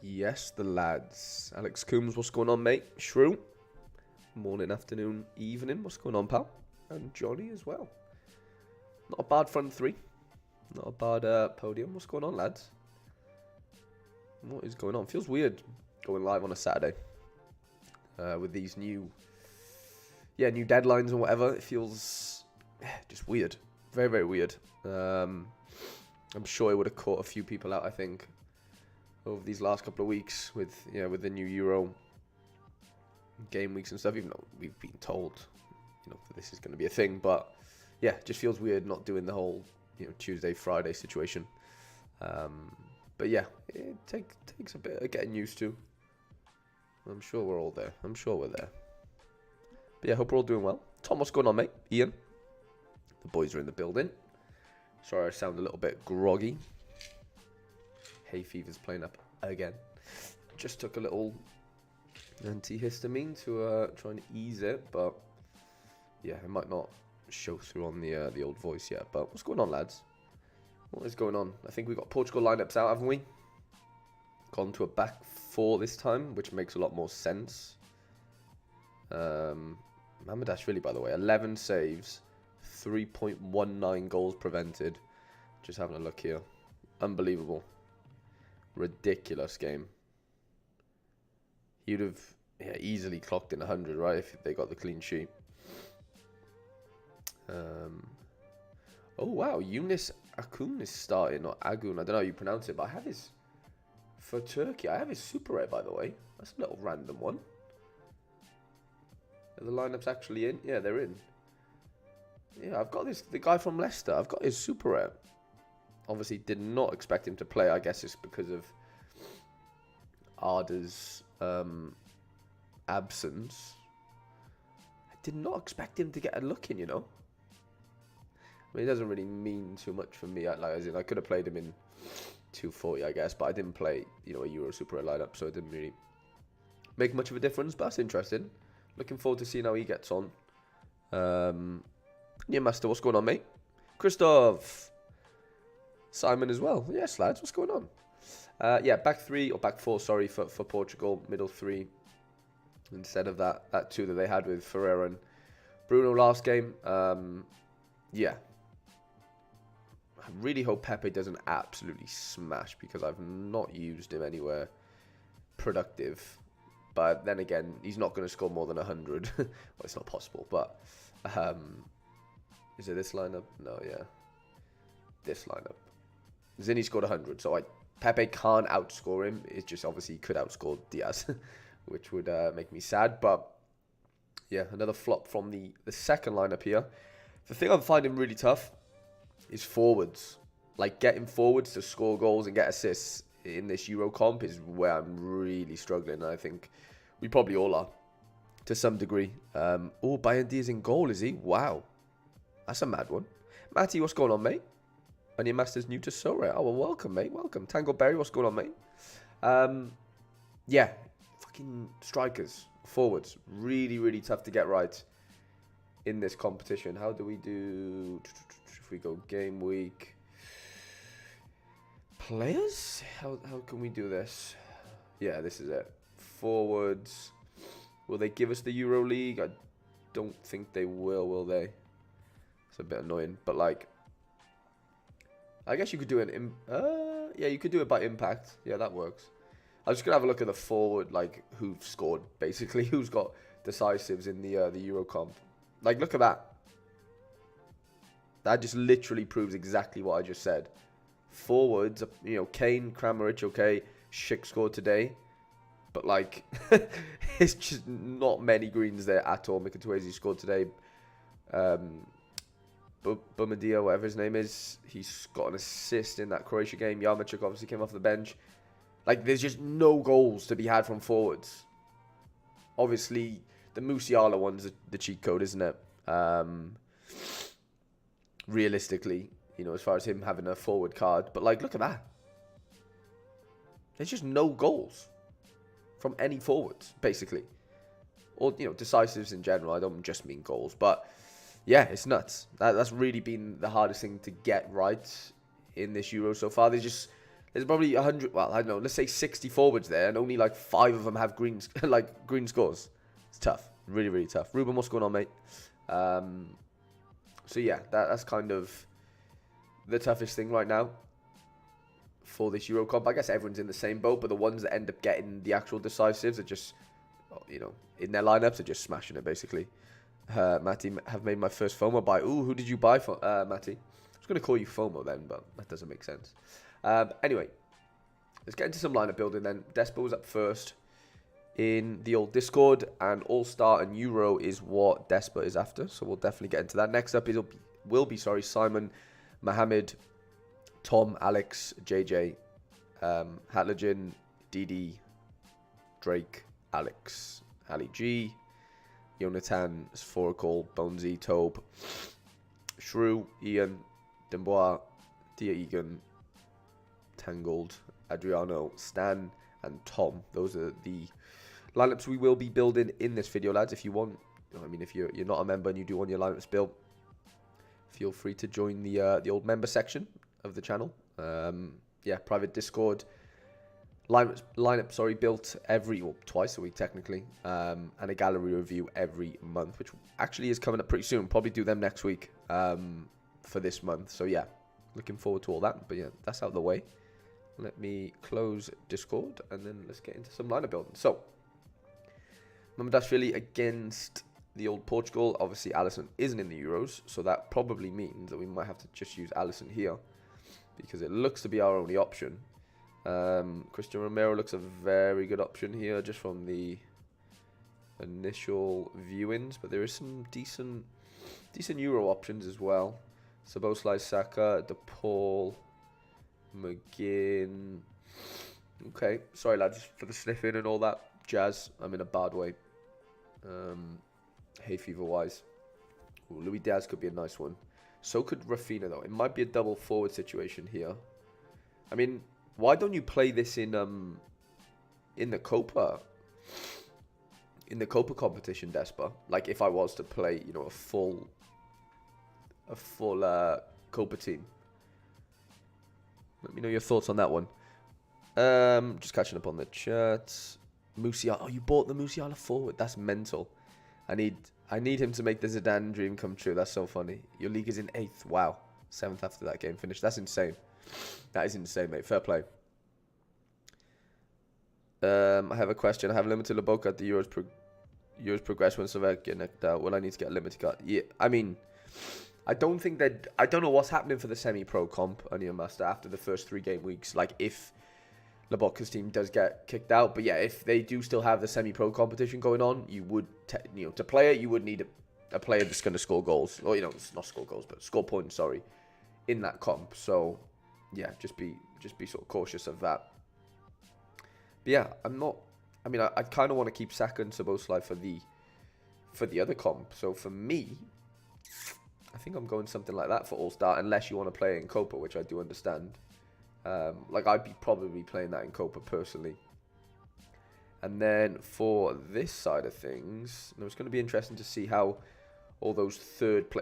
Yes, the lads. Alex Coombs, what's going on, mate? Shrew. Morning, afternoon, evening. What's going on, pal? And Johnny as well. Not a bad front three. Not a bad podium. What's going on, lads? What is going on? Feels weird going live on a Saturday. With these new deadlines and whatever. It feels just weird. Very, very weird. I'm sure it would have caught a few people out, I think, over these last couple of weeks with the new Euro game weeks and stuff, even though we've been told that this is going to be a thing. But yeah, just feels weird not doing the whole Tuesday Friday situation. But yeah, it takes a bit of getting used to. I'm sure we're all there. I'm sure we're there. But yeah, hope we're all doing well. Tom, what's going on, mate? Ian, the boys are in the building. Sorry, I sound a little bit groggy. Hay fever's playing up again. Just took a little antihistamine to try and ease it, but yeah, it might not show through on the old voice yet. But what's going on, lads? What is going on? I think we've got Portugal lineups out, haven't we? Gone to a back four this time, which makes a lot more sense. Mamardashvili, by the way, 11 saves, 3.19 goals prevented. Just having a look here. Unbelievable. Ridiculous game. He'd have easily clocked in 100, right, if they got the clean sheet. Oh, wow. Yunus Akun is starting, or Agun. I don't know how you pronounce it, but I have his... For Turkey, I have his super rare, by the way. That's a little random one. Are the lineups actually in? Yeah, they're in. Yeah, I've got the guy from Leicester. I've got his super rare. Obviously, did not expect him to play. I guess it's because of Arda's absence. I did not expect him to get a look in, I mean, it doesn't really mean too much for me. I could have played him in 240, I guess, but I didn't play, a Euro Super Rare lineup, so it didn't really make much of a difference. But that's interesting. Looking forward to seeing how he gets on. Yeah, Master, what's going on, mate? Christoph. Simon as well. Yes, lads, what's going on? Yeah, back four, sorry, for Portugal. Middle three instead of that two that they had with Ferreira and Bruno last game. Yeah. I really hope Pepe doesn't absolutely smash, because I've not used him anywhere productive. But then again, he's not going to score more than 100. Well, it's not possible, but is it this lineup? No, yeah. This lineup. Zinni scored 100, so Pepe can't outscore him. It's just obviously he could outscore Diaz, which would make me sad. But yeah, another flop from the second lineup here. The thing I'm finding really tough is forwards. Like, getting forwards to score goals and get assists in this Euro comp is where I'm really struggling. I think we probably all are, to some degree. Oh, Bayern Diaz in goal, is he? Wow. That's a mad one. Matty, what's going on, mate? And your master's new to Sorare. Oh, well, welcome, mate. Welcome. Tango Berry, what's going on, mate? Yeah, fucking strikers, forwards. Really, really tough to get right in this competition. How do we do... If we go game week... Players? How can we do this? Yeah, this is it. Forwards. Will they give us the Euro League? I don't think they will they? It's a bit annoying, but like... I guess you could do an... yeah, you could do it by impact. Yeah, that works. I'm just going to have a look at the forward, like, who've scored, basically. Who's got decisives in the Euro comp. Like, look at that. That just literally proves exactly what I just said. Forwards, Kane, Kramaric, okay. Schick scored today. But, like, it's just not many greens there at all. Mikatouezi scored today. Bumadia, whatever his name is, he's got an assist in that Croatia game. Yarmachuk obviously came off the bench. Like, there's just no goals to be had from forwards. Obviously, the Musiala one's the cheat code, isn't it? Realistically, as far as him having a forward card. But, like, look at that. There's just no goals from any forwards, basically. Or, decisives in general. I don't just mean goals, but... Yeah, it's nuts. That's really been the hardest thing to get right in this Euro so far. There's just There's probably 100, well, I don't know, let's say 60 forwards there, and only like 5 of them have green, like green scores. It's tough. Really, really tough. Ruben, what's going on, mate? So yeah, that's kind of the toughest thing right now for this Euro Cup. I guess everyone's in the same boat, but the ones that end up getting the actual decisives are just, you know, in their lineups are just smashing it, basically. Matty, have made my first FOMO buy. Ooh, who did you buy for, Matty? I was going to call you FOMO then, but that doesn't make sense. Anyway, let's get into some lineup building then. Despo's up first in the old Discord, and All-Star and Euro is what Despo is after, so we'll definitely get into that. Next up will be Simon, Mohammed, Tom, Alex, JJ, Hatlajin, Didi, Drake, Alex, Ali G, Jonathan, Sphorical, Bonesy, Tobe, Shrew, Ian, Dembois, Dia Egan, Tangled, Adriano, Stan, and Tom. Those are the lineups we will be building in this video, lads. If you want, I mean, if you're not a member and you do want your lineups built, feel free to join the old member section of the channel. Yeah, private Discord lineup, built twice a week technically, and a gallery review every month, which actually is coming up pretty soon. Probably do them next week for this month. So yeah, looking forward to all that. But yeah, that's out of the way. Let me close Discord and then let's get into some lineup building. So Mamdashvili against the old Portugal. Obviously, Alisson isn't in the Euros, so that probably means that we might have to just use Alisson here because it looks to be our only option. Christian Romero looks a very good option here just from the initial viewings, but there is some decent Euro options as well. Szoboszlai, Saka, DePaul, McGinn. Okay, sorry lads for the sniffing and all that jazz. I'm in a bad way. Hay fever wise. Ooh, Luis Diaz could be a nice one. So could Rafinha though. It might be a double forward situation here. I mean, why don't you play this in the Copa? In the Copa competition, Despa. Like if I was to play, you know, a full Copa team. Let me know your thoughts on that one. Just catching up on the chat. Musiala. Oh, you bought the Musiala forward. That's mental. I need him to make the Zidane dream come true. That's so funny. Your league is in 8th. Wow. 7th after that game finished. That's insane. That is insane, mate. Fair play. I have a question. I have limited Lobotka at the Euros progress when Slovakia knocked out. Will I need to get a limited card? Yeah, I mean, I don't know what's happening for the semi-pro comp, Onion Master, after the first 3 game weeks. Like, if Lobotka's team does get kicked out. But yeah, if they do still have the semi-pro competition going on, you would, to play it, you would need a player that's going to score goals. Or, not score goals, but score points, sorry, in that comp. So, yeah, just be sort of cautious of that. But yeah, I kind of want to keep Saka and Szoboszlai for the other comp. So for me, I think I'm going something like that for All-Star, unless you want to play it in Copa, which I do understand. Like, I'd be probably playing that in Copa personally. And then for this side of things, it's going to be interesting to see how all those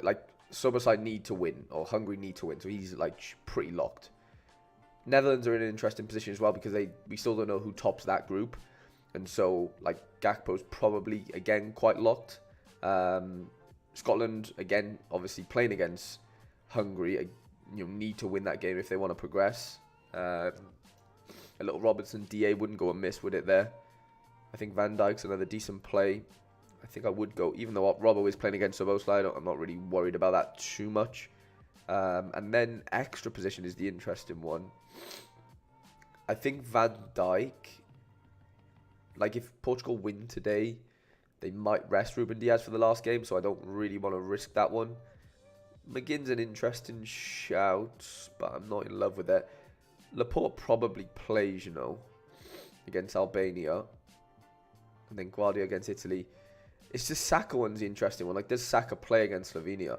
like Szoboszlai need to win, or Hungary need to win, so he's like pretty locked. Netherlands are in an interesting position as well because we still don't know who tops that group, and so like Gakpo's probably again quite locked. Scotland again, obviously playing against Hungary, need to win that game if they want to progress. A little Robertson DA wouldn't go amiss, would it there? I think Van Dijk's another decent play. I think I would go, even though Robbo is playing against Szoboszlai, I'm not really worried about that too much. And then extra position is the interesting one. I think Van Dijk, like if Portugal win today, they might rest Ruben Diaz for the last game, so I don't really want to risk that one. McGinn's an interesting shout, but I'm not in love with it. Laporte probably plays, against Albania. And then Guardia against Italy. It's just Saka one's the interesting one. Like, does Saka play against Slovenia?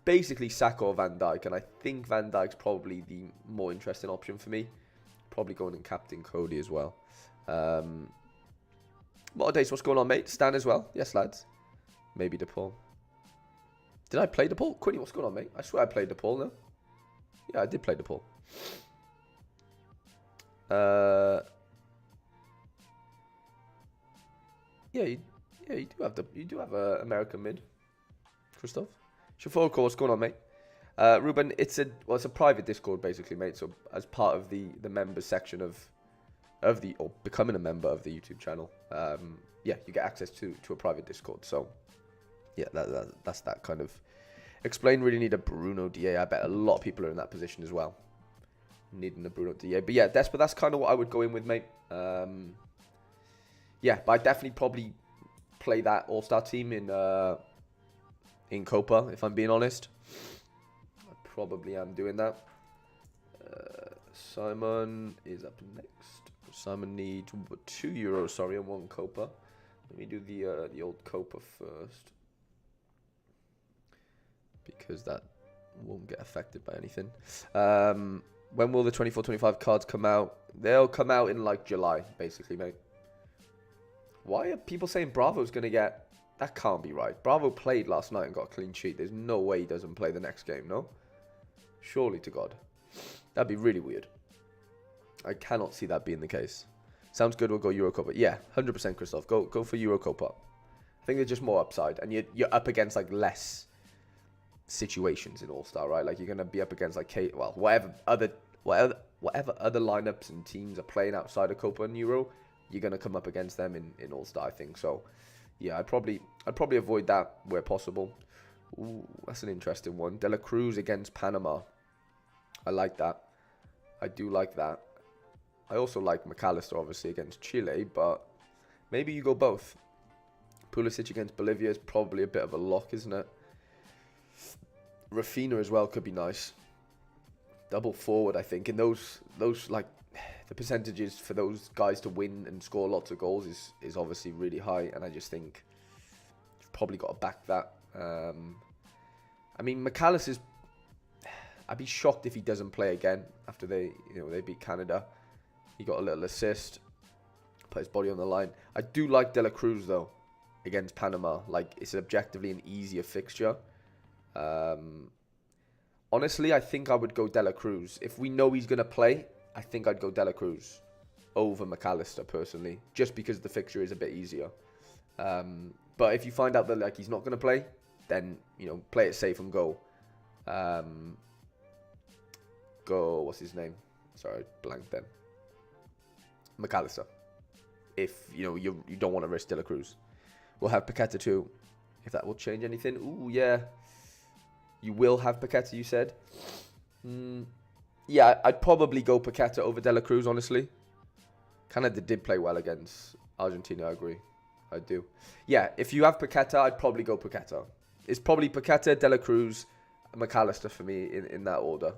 Basically, Saka or Van Dijk. And I think Van Dijk's probably the more interesting option for me. Probably going in Captain Cody as well. What days? What's going on, mate? Stan as well. Yes, lads. Maybe DePaul. Did I play DePaul? Quinny, what's going on, mate? I swear I played DePaul, no? Yeah, I did play DePaul. Yeah, you do have a American mid, Christoph. Shafoko, what's going on, mate? Ruben, it's a private Discord basically, mate. So as part of the members section of or becoming a member of the YouTube channel, yeah, you get access to a private Discord. So yeah, that's that kind of explain. Really need a Bruno DA. I bet a lot of people are in that position as well, needing a Bruno DA. But yeah, that's kind of what I would go in with, mate. Yeah, but I definitely probably play that All-Star team in Copa, if I'm being honest. I probably am doing that. Simon is up next. Simon needs €2, sorry, and 1 Copa. Let me do the old Copa first, because that won't get affected by anything. When will the 24-25 cards come out? They'll come out in like July, basically, mate. Why are people saying Bravo's going to get... That can't be right. Bravo played last night and got a clean sheet. There's no way he doesn't play the next game, no? Surely to God. That'd be really weird. I cannot see that being the case. Sounds good, we'll go Eurocopa. Yeah, 100% Christoph. Go for Eurocopa. I think there's just more upside. And you're up against like less situations in All-Star, right? Like you're going to be up against like... Well, whatever other lineups and teams are playing outside of Copa and Euro, you're going to come up against them in All-Star, I think. So, yeah, I'd probably avoid that where possible. Ooh, that's an interesting one. De La Cruz against Panama. I like that. I do like that. I also like McAllister, obviously, against Chile, but maybe you go both. Pulisic against Bolivia is probably a bit of a lock, isn't it? Rafinha as well could be nice. Double forward, I think. And those like... The percentages for those guys to win and score lots of goals is obviously really high, and I just think you've probably got to back that. I mean, McAllister's... I'd be shocked if he doesn't play again after they beat Canada. He got a little assist, put his body on the line. I do like De La Cruz though against Panama. Like it's objectively an easier fixture. Honestly, I think I would go De La Cruz if we know he's gonna play. I think I'd go De La Cruz over McAllister personally, just because the fixture is a bit easier. But if you find out that like he's not going to play, then play it safe and go. What's his name? Sorry, blank then. McAllister. If you don't want to risk De La Cruz, we'll have Paqueta too. If that will change anything, ooh yeah. You will have Paqueta, you said. Yeah, I'd probably go Paqueta over De La Cruz, honestly. Canada did play well against Argentina, I agree. I do. Yeah, if you have Paqueta, I'd probably go Paqueta. It's probably Paqueta, De La Cruz, McAllister for me in that order.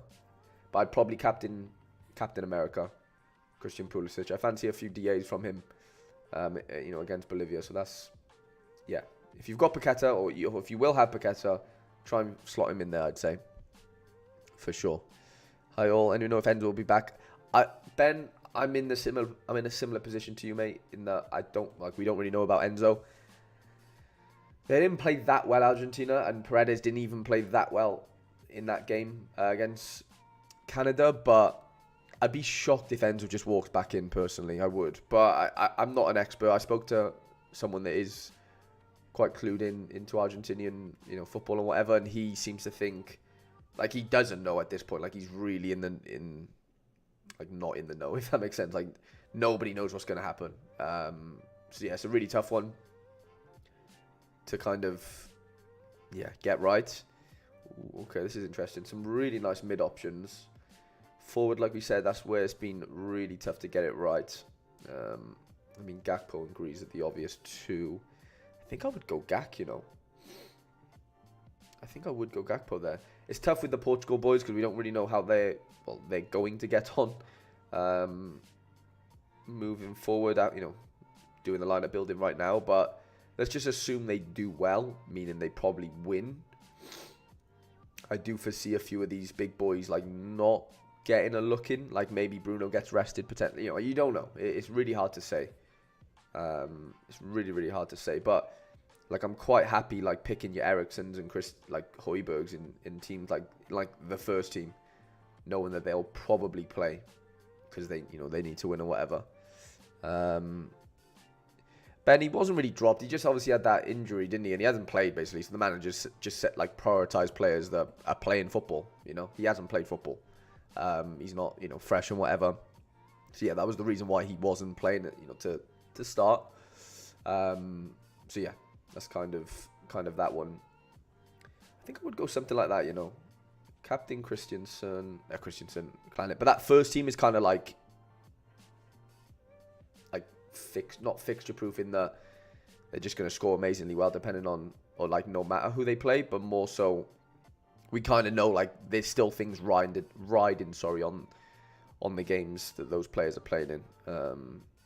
But I'd probably captain America, Christian Pulisic. I fancy a few DAs from him, against Bolivia. So that's, yeah. If you've got Paqueta, or if you will have Paqueta, try and slot him in there, I'd say. For sure. Hi all, and you know if Enzo will be back. Ben, I'm in a similar position to you, mate, in that we don't really know about Enzo. They didn't play that well, Argentina, and Paredes didn't even play that well in that game against Canada, but I'd be shocked if Enzo just walks back in personally. I would, but I'm not an expert. I spoke to someone that is quite clued into Argentinian, football and whatever, and he seems to think like he doesn't know at this point. Like he's really not in the know, if that makes sense. Like nobody knows what's going to happen. So yeah, it's a really tough one to kind of get right. Ooh, okay, this is interesting. Some really nice mid options. Forward, like we said, that's where it's been really tough to get it right. I mean, Gakpo and Grease are the obvious two. I think I would go Gak, I think I would go Gakpo there. It's tough with the Portugal boys because we don't really know how they're going to get on. Moving forward, doing the lineup building right now, but let's just assume they do well, meaning they probably win. I do foresee a few of these big boys like not getting a look in, like maybe Bruno gets rested potentially. You don't know. It's really hard to say. It's really, really hard to say, but like I'm quite happy like picking your Ericssons and Chris like Højbjergs in teams like the first team, knowing that they'll probably play. because they need to win or whatever. Ben, he wasn't really dropped. He just obviously had that injury, didn't he? And he hasn't played, basically. So the manager just set, like, prioritise players that are playing football, He hasn't played football. He's not, fresh and whatever. So, yeah, that was the reason why he wasn't playing, to start. So, yeah, that's kind of that one. I think I would go something like that, Captain Christensen, Planet. But that first team is kind of like not fixture proof in that they're just going to score amazingly well depending on, or like no matter who they play, but more so we kind of know like there's still things riding on the games that those players are playing in.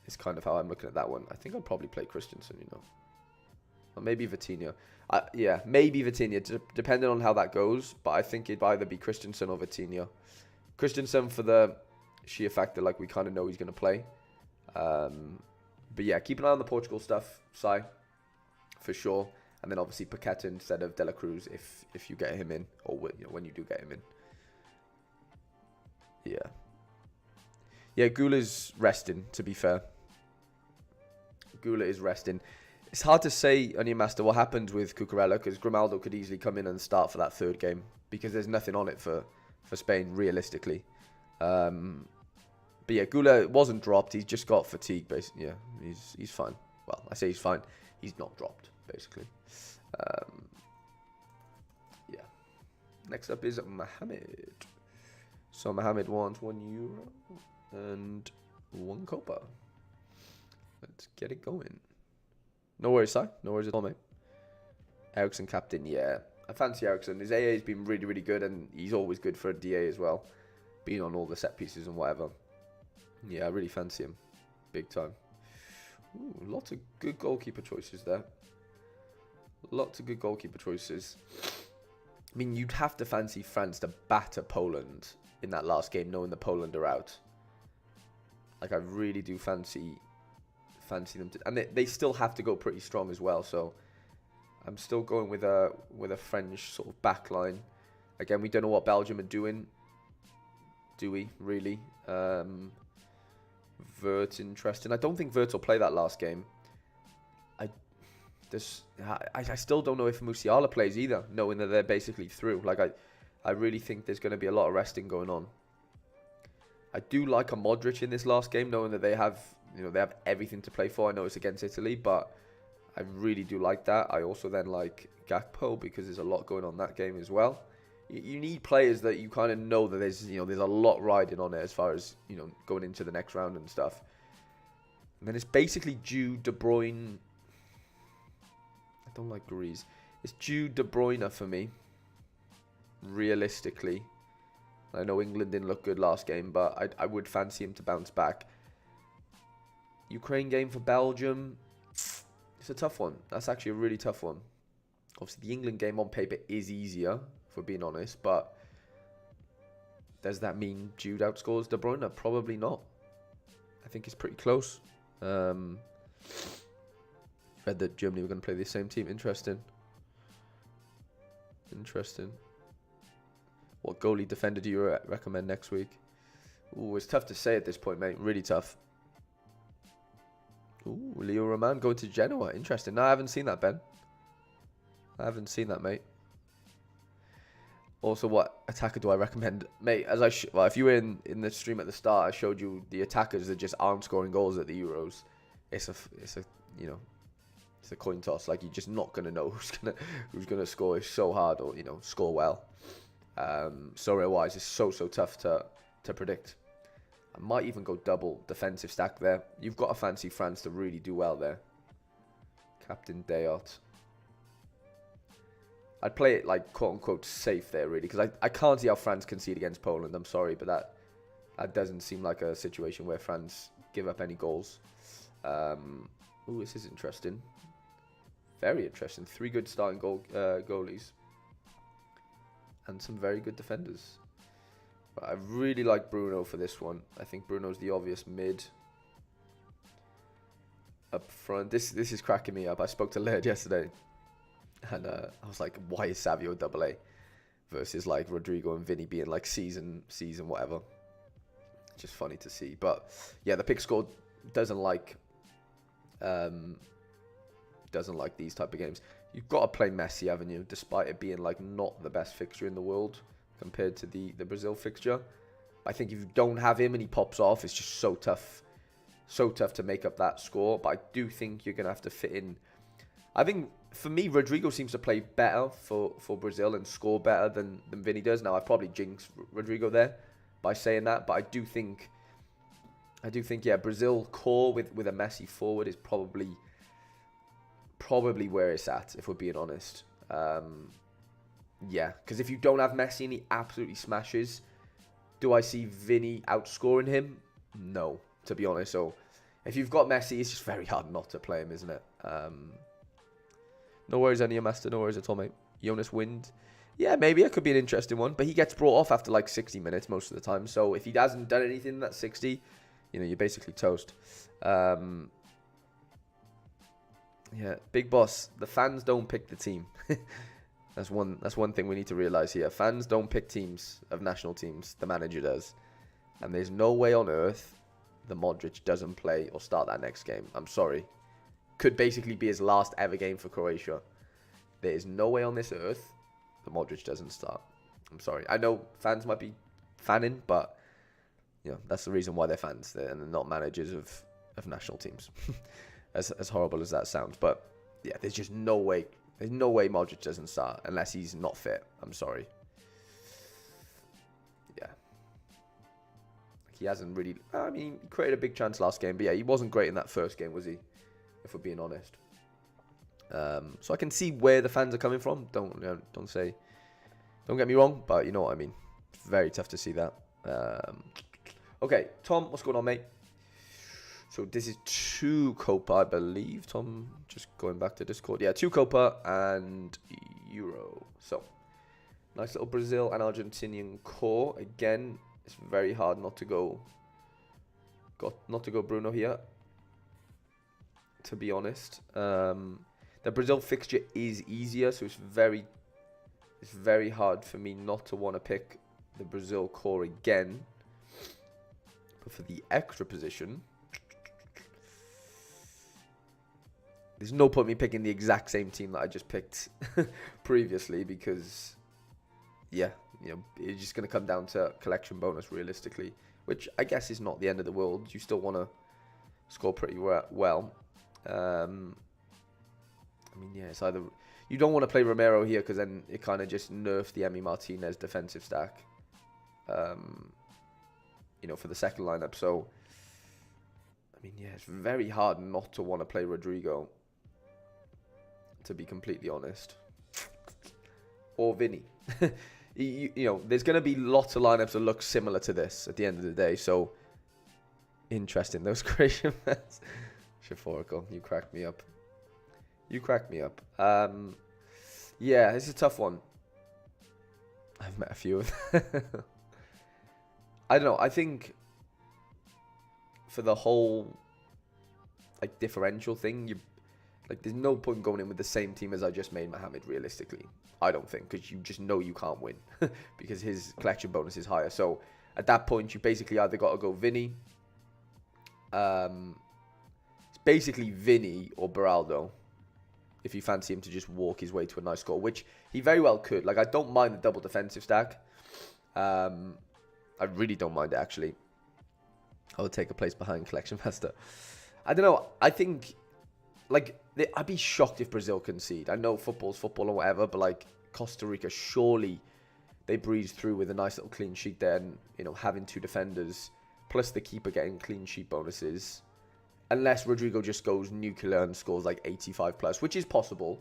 It's kind of how I'm looking at that one. I think I'd probably play Christensen, or maybe Vitinha. Yeah, maybe Vitinha, depending on how that goes, but I think it'd either be Christensen or Vitinha. Christensen for the sheer fact that like we kind of know he's going to play. But yeah, keep an eye on the Portugal stuff, Si, for sure. And then obviously Paqueta instead of De La Cruz if you get him in, or when you do get him in. Yeah. Yeah, Gula's resting, to be fair. Gula is resting. It's hard to say, Onion Master, what happens with Cucurella, because Grimaldo could easily come in and start for that third game, because there's nothing on it for Spain, realistically. But yeah, Gula wasn't dropped. He's just got fatigue, basically. Yeah, he's fine. Well, I say he's fine. He's not dropped, basically. Yeah. Next up is Mohamed. So Mohamed wants €1 and 1 Copa. Let's get it going. No worries, Si. No worries at all, mate. Ericsson captain, yeah. I fancy Ericsson. His AA has been really, really good, and he's always good for a DA as well. Being on all the set pieces and whatever. Yeah, I really fancy him. Big time. Ooh, lots of good goalkeeper choices there. Lots of good goalkeeper choices. I mean, you'd have to fancy France to batter Poland in that last game, knowing that Poland are out. Like, I really do fancy them to, and they still have to go pretty strong as well. So I'm still going with a French sort of back line. Again, we don't know what Belgium are doing. Do we really? Vert interesting. I don't think Vert will play that last game. I still don't know if Musiala plays either, knowing that they're basically through. Like I really think there's going to be a lot of resting going on. I do like a Modric in this last game, knowing that they have everything to play for. I know it's against Italy, but I really do like that. I also then like Gakpo because there's a lot going on that game as well. You need players that you kind of know that there's a lot riding on it as far as going into the next round and stuff. And then it's basically Jude, De Bruyne. I don't like Grease. It's Jude, De Bruyne for me. Realistically, I know England didn't look good last game, but I would fancy him to bounce back. Ukraine game for Belgium. It's a tough one. That's actually a really tough one. Obviously, the England game on paper is easier, if we're being honest, but does that mean Jude outscores De Bruyne? Probably not. I think it's pretty close. Read that Germany were going to play the same team. Interesting. What goalie defender do you recommend next week? Ooh, it's tough to say at this point, mate. Really tough. Ooh, Leo Roman going to Genoa. Interesting. No, I haven't seen that, Ben. I haven't seen that, mate. Also, what attacker do I recommend? Mate, if you were in the stream at the start, I showed you the attackers that just aren't scoring goals at the Euros. It's a coin toss. Like, you're just not gonna know who's gonna score. It's so hard, or score well. Sorare wise, it's so tough to predict. I might even go double defensive stack there. You've got to fancy France to really do well there. Captain Dayot. I'd play it like quote-unquote safe there, really, because I can't see how France concede against Poland. I'm sorry, but that doesn't seem like a situation where France give up any goals. Ooh, this is interesting. Very interesting. 3 good starting goalies. And some very good defenders. But I really like Bruno for this one. I think Bruno's the obvious mid. Up front. This is cracking me up. I spoke to Laird yesterday. And I was like, why is Savio AA versus like Rodrigo and Vinny being like season whatever. just funny to see. But yeah, the pick score doesn't like these type of games. You've got to play Messi, haven't you? Despite it being like not the best fixture in the world compared to the Brazil fixture. I think if you don't have him and he pops off, it's just so tough. So tough to make up that score. But I do think you're going to have to fit in. I think, for me, Rodrigo seems to play better for Brazil and score better than Vinny does. Now, I've probably jinxed Rodrigo there by saying that. But I do think, yeah, Brazil core with a Messi forward is probably where it's at, if we're being honest. Yeah, because if you don't have Messi and he absolutely smashes, do I see Vinny outscoring him? No, to be honest. So if you've got Messi, it's just very hard not to play him, isn't it? No worries, Enya Master. No worries at all, mate. Jonas Wind. Yeah, maybe it could be an interesting one. But he gets brought off after like 60 minutes most of the time. So if he hasn't done anything in that 60, you're basically toast. Yeah, Big Boss. The fans don't pick the team. That's one thing we need to realize here. Fans don't pick teams of national teams. The manager does. And there's no way on earth the Modric doesn't play or start that next game. I'm sorry. Could basically be his last ever game for Croatia. There is no way on this earth the Modric doesn't start. I'm sorry. I know fans might be fanning, but that's the reason why they're fans. They're not managers of national teams. as horrible as that sounds. But yeah, there's just no way. There's no way Modric doesn't start unless he's not fit. I'm sorry. Yeah. He hasn't really... I mean, he created a big chance last game. But yeah, he wasn't great in that first game, was he? If we're being honest. So I can see where the fans are coming from. Don't get me wrong, but you know what I mean. It's very tough to see that. Okay, Tom, what's going on, mate? So this is 2 Copa, I believe. Tom, just going back to Discord. Yeah, 2 Copa and Euro. So, nice little Brazil and Argentinian core. Again, it's very hard not to go Bruno here, to be honest. The Brazil fixture is easier, so it's very hard for me not to want to pick the Brazil core again. But for the extra position, there's no point in me picking the exact same team that I just picked previously because, yeah, it's just going to come down to collection bonus realistically, which I guess is not the end of the world. You still want to score pretty well. I mean, yeah, it's either... You don't want to play Romero here because then it kind of just nerfed the Emi Martinez defensive stack, for the second lineup. So, I mean, yeah, it's very hard not to want to play Rodrigo, to be completely honest. Or Vinny. There's going to be lots of lineups that look similar to this at the end of the day. So, interesting. Those Croatian fans. Shaforical, you cracked me up. Yeah, it's a tough one. I've met a few of them. I don't know. I think for the whole differential thing, there's no point going in with the same team as I just made Mohamed realistically. I don't think, because you just know you can't win because his collection bonus is higher. So at that point, you basically either got to go Vinny. It's basically Vinny or Beraldo. If you fancy him to just walk his way to a nice score, which he very well could. I don't mind the double defensive stack. I really don't mind it, actually. I would take a place behind Collection Master. I don't know. I think, I'd be shocked if Brazil concede. I know football's football or whatever, but, Costa Rica, surely they breeze through with a nice little clean sheet there and, having 2 defenders, plus the keeper getting clean sheet bonuses. Unless Rodrigo just goes nuclear and scores 85 plus, which is possible.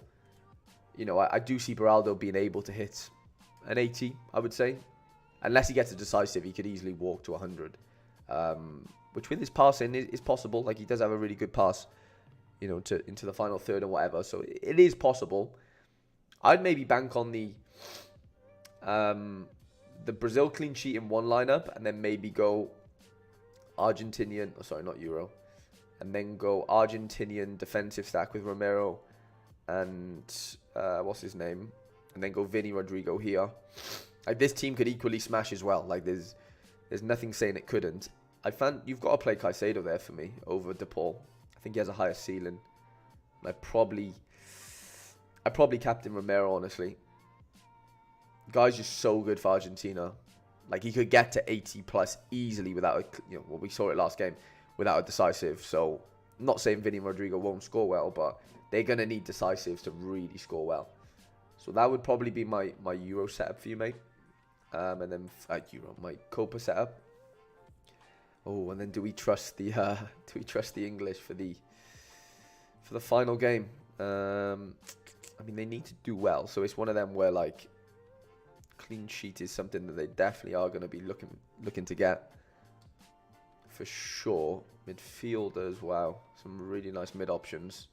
I do see Beraldo being able to hit an 80, I would say. Unless he gets a decisive, he could easily walk to 100. Which with his passing is possible. He does have a really good pass, into the final third or whatever. So it is possible. I'd maybe bank on the Brazil clean sheet in one lineup, and then maybe go Argentinian. Oh, sorry, not Euro. And then go Argentinian defensive stack with Romero and what's his name? And then go Vinny Rodrigo here. This team could equally smash as well. There's nothing saying it couldn't. You've got to play Caicedo there for me over DePaul. I think he has a higher ceiling. I probably captain Romero, honestly. Guy's just so good for Argentina. Like, he could get to 80 plus easily without well, we saw it last game, without a decisive. So, not saying Vinny and Rodrigo won't score well, but they're going to need decisives to really score well. So that would probably be my Euro setup for you, mate. And then my Copa setup. Oh, and then do we trust the English for the final game? I mean, they need to do well, so it's one of them where like clean sheet is something that they definitely are going to be looking to get for sure. Midfielders, wow, some really nice mid options.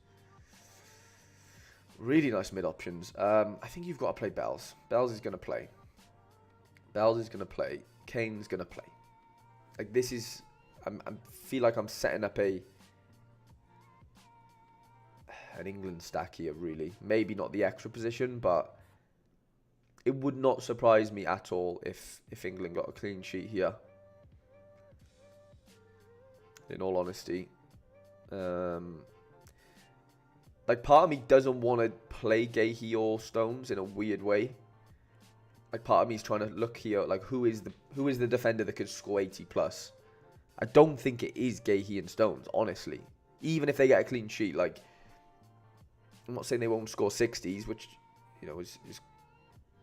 Really nice mid options. I think you've got to play Bells. Bells is going to play. Kane's going to play. Like, this is... I feel like I'm setting up an England stack here, really. Maybe not the extra position, but it would not surprise me at all if England got a clean sheet here. In all honesty. Like, part of me doesn't want to play Gahey or Stones in a weird way. Like, part of me is trying to look here, like, who is the defender that could score 80 plus? I don't think it is Gahey and Stones, honestly. Even if they get a clean sheet, like, I'm not saying they won't score 60s, which, is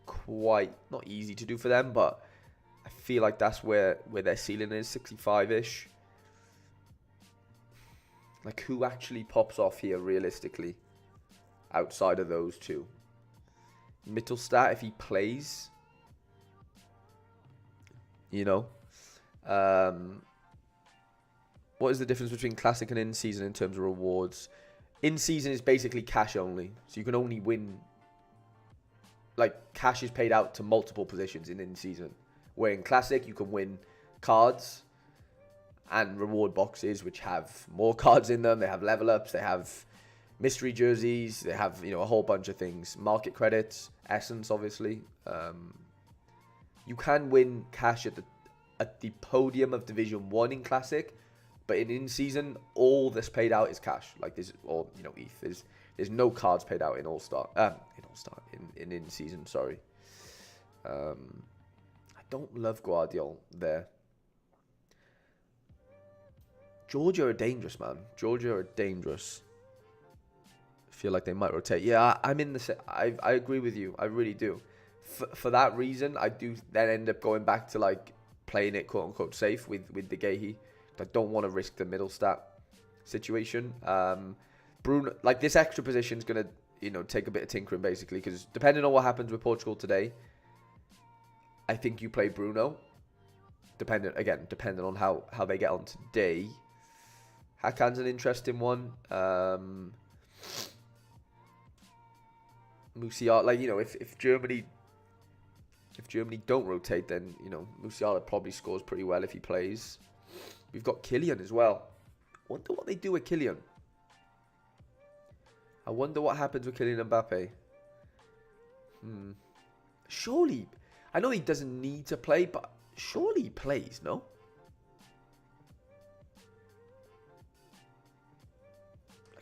quite not easy to do for them, but I feel like that's where their ceiling is, 65-ish. Like, who actually pops off here realistically outside of those two? Mittelstadt, if he plays, what is the difference between Classic and in-season in terms of rewards? In-season is basically cash only, so you can only win, like, cash is paid out to multiple positions in-season, where in Classic you can win cards and reward boxes which have more cards in them. They have level ups, they have mystery jerseys, they have a whole bunch of things, market credits, essence, obviously. You can win cash at the podium of Division 1 in Classic, but in season all that's paid out is cash. Like, there's, or ETH, there's no cards paid out in in season, sorry. I don't love Guardiola there. Georgia are dangerous, man. Georgia are dangerous. I feel like they might rotate. Yeah, I'm in the... I agree with you. I really do. For that reason, I do then end up going back to, like, playing it quote-unquote safe with the Gahey. I don't want to risk the middle stat situation. Bruno... Like, this extra position is going to, take a bit of tinkering, basically, because depending on what happens with Portugal today, I think you play Bruno. Depending on how they get on today. Hakan's an interesting one. Musiala, like, if Germany don't rotate, then Musiala probably scores pretty well if he plays. We've got Kylian as well. I wonder what they do with Kylian. I wonder what happens with Kylian Mbappe. Surely, I know he doesn't need to play, but surely he plays, no?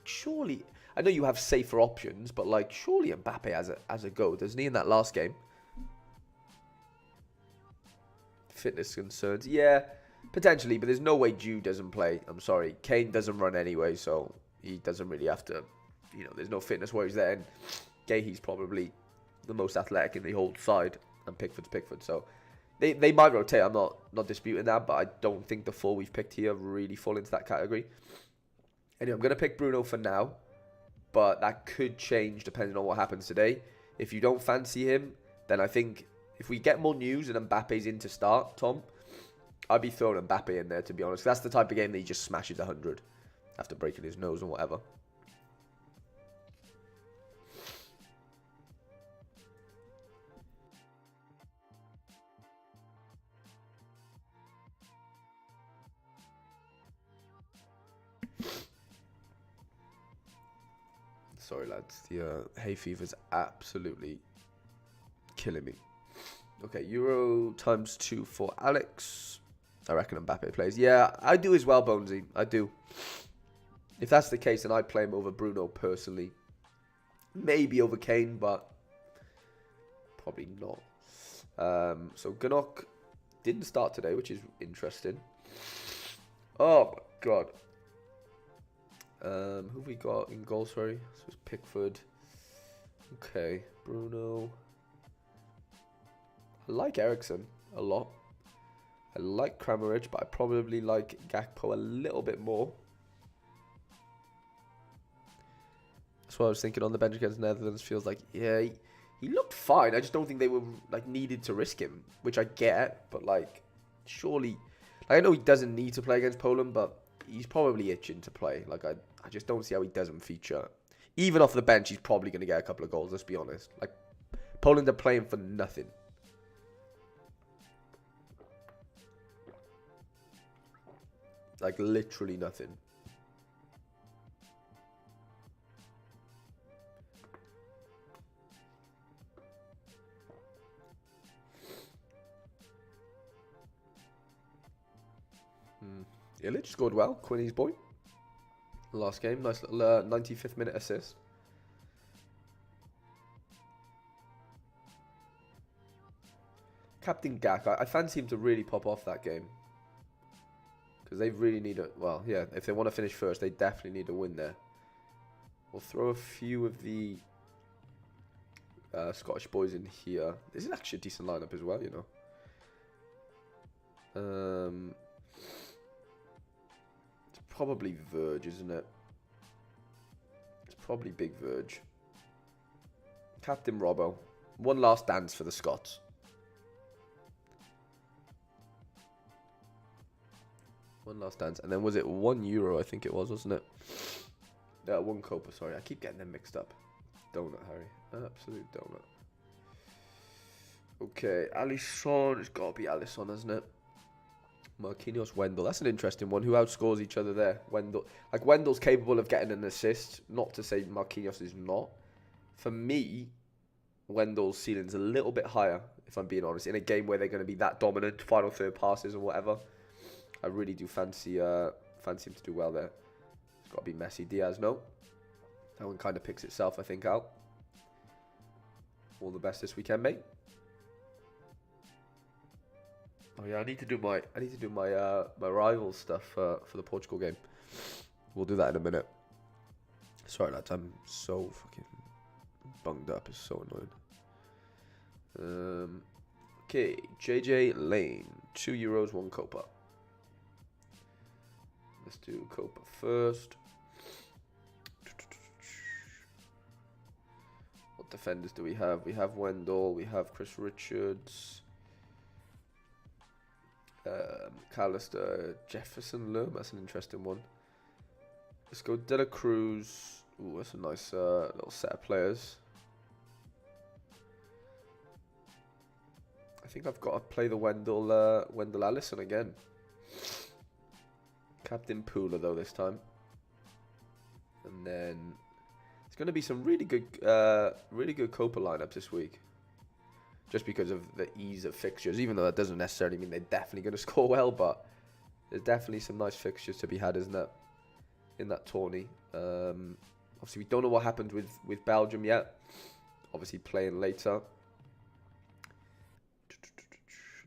Surely, I know you have safer options, but like, surely Mbappe has a go, doesn't he, in that last game? Fitness concerns, yeah, potentially, but there's no way Jude doesn't play. I'm sorry, Kane doesn't run anyway, so he doesn't really have to. There's no fitness worries there. And Gahey's probably the most athletic in the whole side, and Pickford. So they might rotate. I'm not disputing that, but I don't think the four we've picked here really fall into that category. Anyway, I'm going to pick Bruno for now, but that could change depending on what happens today. If you don't fancy him, then I think if we get more news and Mbappe's in to start, Tom, I'd be throwing Mbappe in there, to be honest. That's the type of game that he just smashes 100 after breaking his nose and whatever. Sorry, lads. The hay fever's absolutely killing me. Okay, Euro times 2 for Alex. I reckon Mbappe plays. Yeah, I do as well, Bonesy. I do. If that's the case, then I'd play him over Bruno personally. Maybe over Kane, but probably not. So Ganok didn't start today, which is interesting. Oh my god. Who have we got in goal? Sorry, so it's Pickford. Okay, Bruno. I like Ericsson a lot. I like Kramaric, but I probably like Gakpo a little bit more. That's what I was thinking on the bench against Netherlands. Feels like, yeah, he looked fine. I just don't think they were like needed to risk him, which I get. But like, surely, like, I know he doesn't need to play against Poland, but he's probably itching to play. Like I just don't see how he doesn't feature. Even off the bench, he's probably going to get a couple of goals. Let's be honest. Like, Poland are playing for nothing. Like, literally nothing. Illich scored well. Quinny's boy. Last game. Nice little 95th minute assist. Captain Gak. I fancy him to really pop off that game. Because they really need a... Well, yeah. If they want to finish first, they definitely need a win there. We'll throw a few of the Scottish boys in here. This is actually a decent lineup as well, you know. It's probably Verge, isn't it? It's probably Big Verge. Captain Robbo. One last dance for the Scots. One last dance. And then was it €1, I think it was, wasn't it? One Copa, sorry. I keep getting them mixed up. Donut, Harry. Absolute donut. Okay, Alisson. It's got to be Alisson, hasn't it? Marquinhos, Wendell. That's an interesting one. Who outscores each other there? Wendell. Like, Wendell's capable of getting an assist. Not to say Marquinhos is not. For me, Wendell's ceiling's a little bit higher, if I'm being honest. In a game where they're going to be that dominant, final third passes or whatever. I really do fancy him to do well there. It's got to be Messi. Diaz, no. That one kind of picks itself, I think, out. All the best this weekend, mate. Oh yeah, I need to do my my rival stuff for the Portugal game. We'll do that in a minute. Sorry, lads, I'm so fucking bunged up. It's so annoying. Okay, JJ Lane, €2, 1 Copa. Let's do Copa first. What defenders do we have? We have Wendell. We have Chris Richards. Callister, Jefferson Lerm. That's an interesting one. Let's go De La Cruz. Ooh, that's a nice little set of players. I think I've got to play the Wendell Allison again. Captain Pooler though this time. And then it's going to be some really good Copa lineups this week. Just because of the ease of fixtures, even though that doesn't necessarily mean they're definitely going to score well, but there's definitely some nice fixtures to be had, isn't there, in that tourney. Obviously, we don't know what happened with Belgium yet. Obviously, playing later.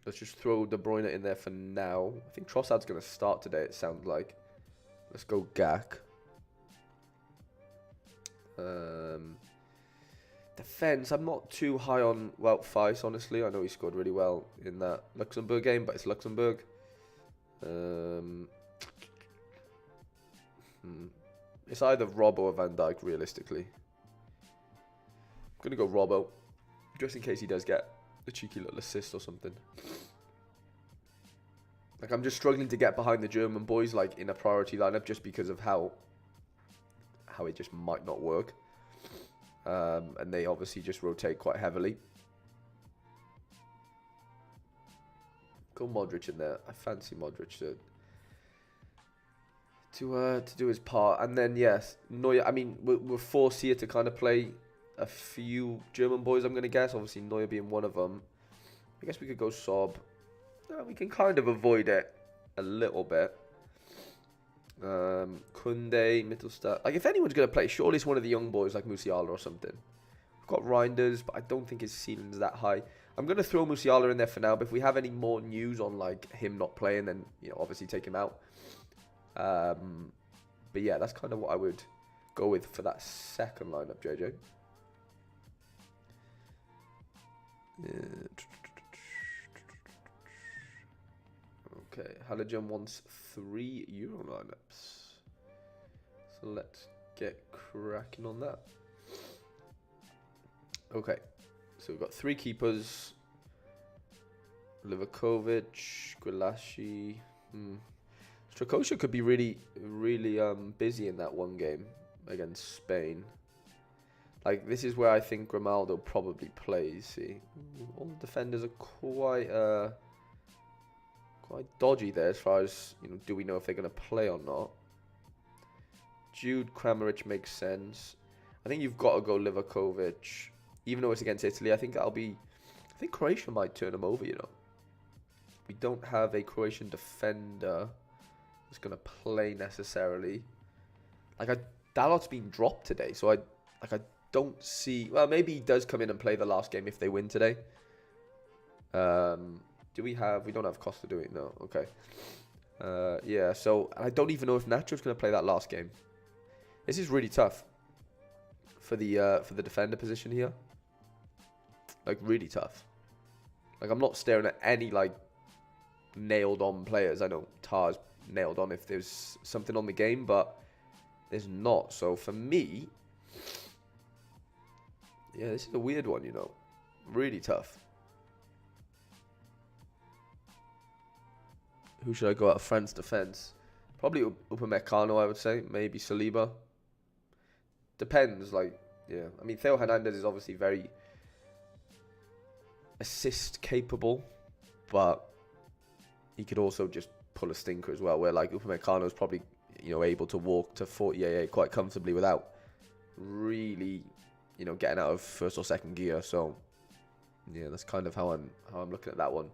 Let's just throw De Bruyne in there for now. I think Trossard's going to start today, it sounds like. Let's go Gak. Defense, I'm not too high on Wout Faes, honestly. I know he scored really well in that Luxembourg game, but it's Luxembourg. It's either Robbo or Van Dijk, realistically. I'm going to go Robbo, just in case he does get a cheeky little assist or something. Like, I'm just struggling to get behind the German boys, like, in a priority lineup, just because of how it just might not work. And they obviously just rotate quite heavily. Go Modric in there. I fancy Modric to do his part. And then, yes, Neuer. I mean, we're forced here to kind of play a few German boys, I'm going to guess. Obviously, Neuer being one of them. I guess we could go Sob. We can kind of avoid it. a little bit. Kunde, Mittelstadt. Like, if anyone's going to play, surely it's one of the young boys like Musiala or something. We've got Reinders, but I don't think his ceiling's that high. I'm going to throw Musiala in there for now, but if we have any more news on, like, him not playing, then, you know, obviously take him out. But yeah, that's kind of what I would go with for that second lineup, JJ. Okay, Halogen wants 3 Euro lineups. So let's get cracking on that. Okay, so we've got 3 keepers. Livakovic, Gulaschi. Strakosha could be really busy in that one game against Spain. Like, this is where I think Grimaldo probably plays, see. All the defenders are quite dodgy there as far as, you know, do we know if they're going to play or not. Jude, Kramaric makes sense. I think you've got to go Livakovic. Even though it's against Italy, I think Croatia might turn them over, you know. We don't have a Croatian defender who's going to play necessarily. Like, Dalot's been dropped today, so I don't see... Well, maybe he does come in and play the last game if they win today. Do we have... We don't have Costa, do we? No, okay. Yeah, so I don't even know if Nacho's going to play that last game. This is really tough for the defender position here. Like, really tough. Like, I'm not staring at any, like, nailed-on players. I know Tar's nailed on if there's something on the game, but there's not. So, for me... Yeah, this is a weird one, you know. Really tough. Who should I go out of France defense? Probably Upamecano, I would say. Maybe Saliba. Depends, like, yeah. I mean, Theo Hernandez is obviously very assist capable, but he could also just pull a stinker as well, where, like, Upamecano is probably, you know, able to walk to 40 AA quite comfortably without really, you know, getting out of first or second gear. So, yeah, that's kind of how I'm looking at that one.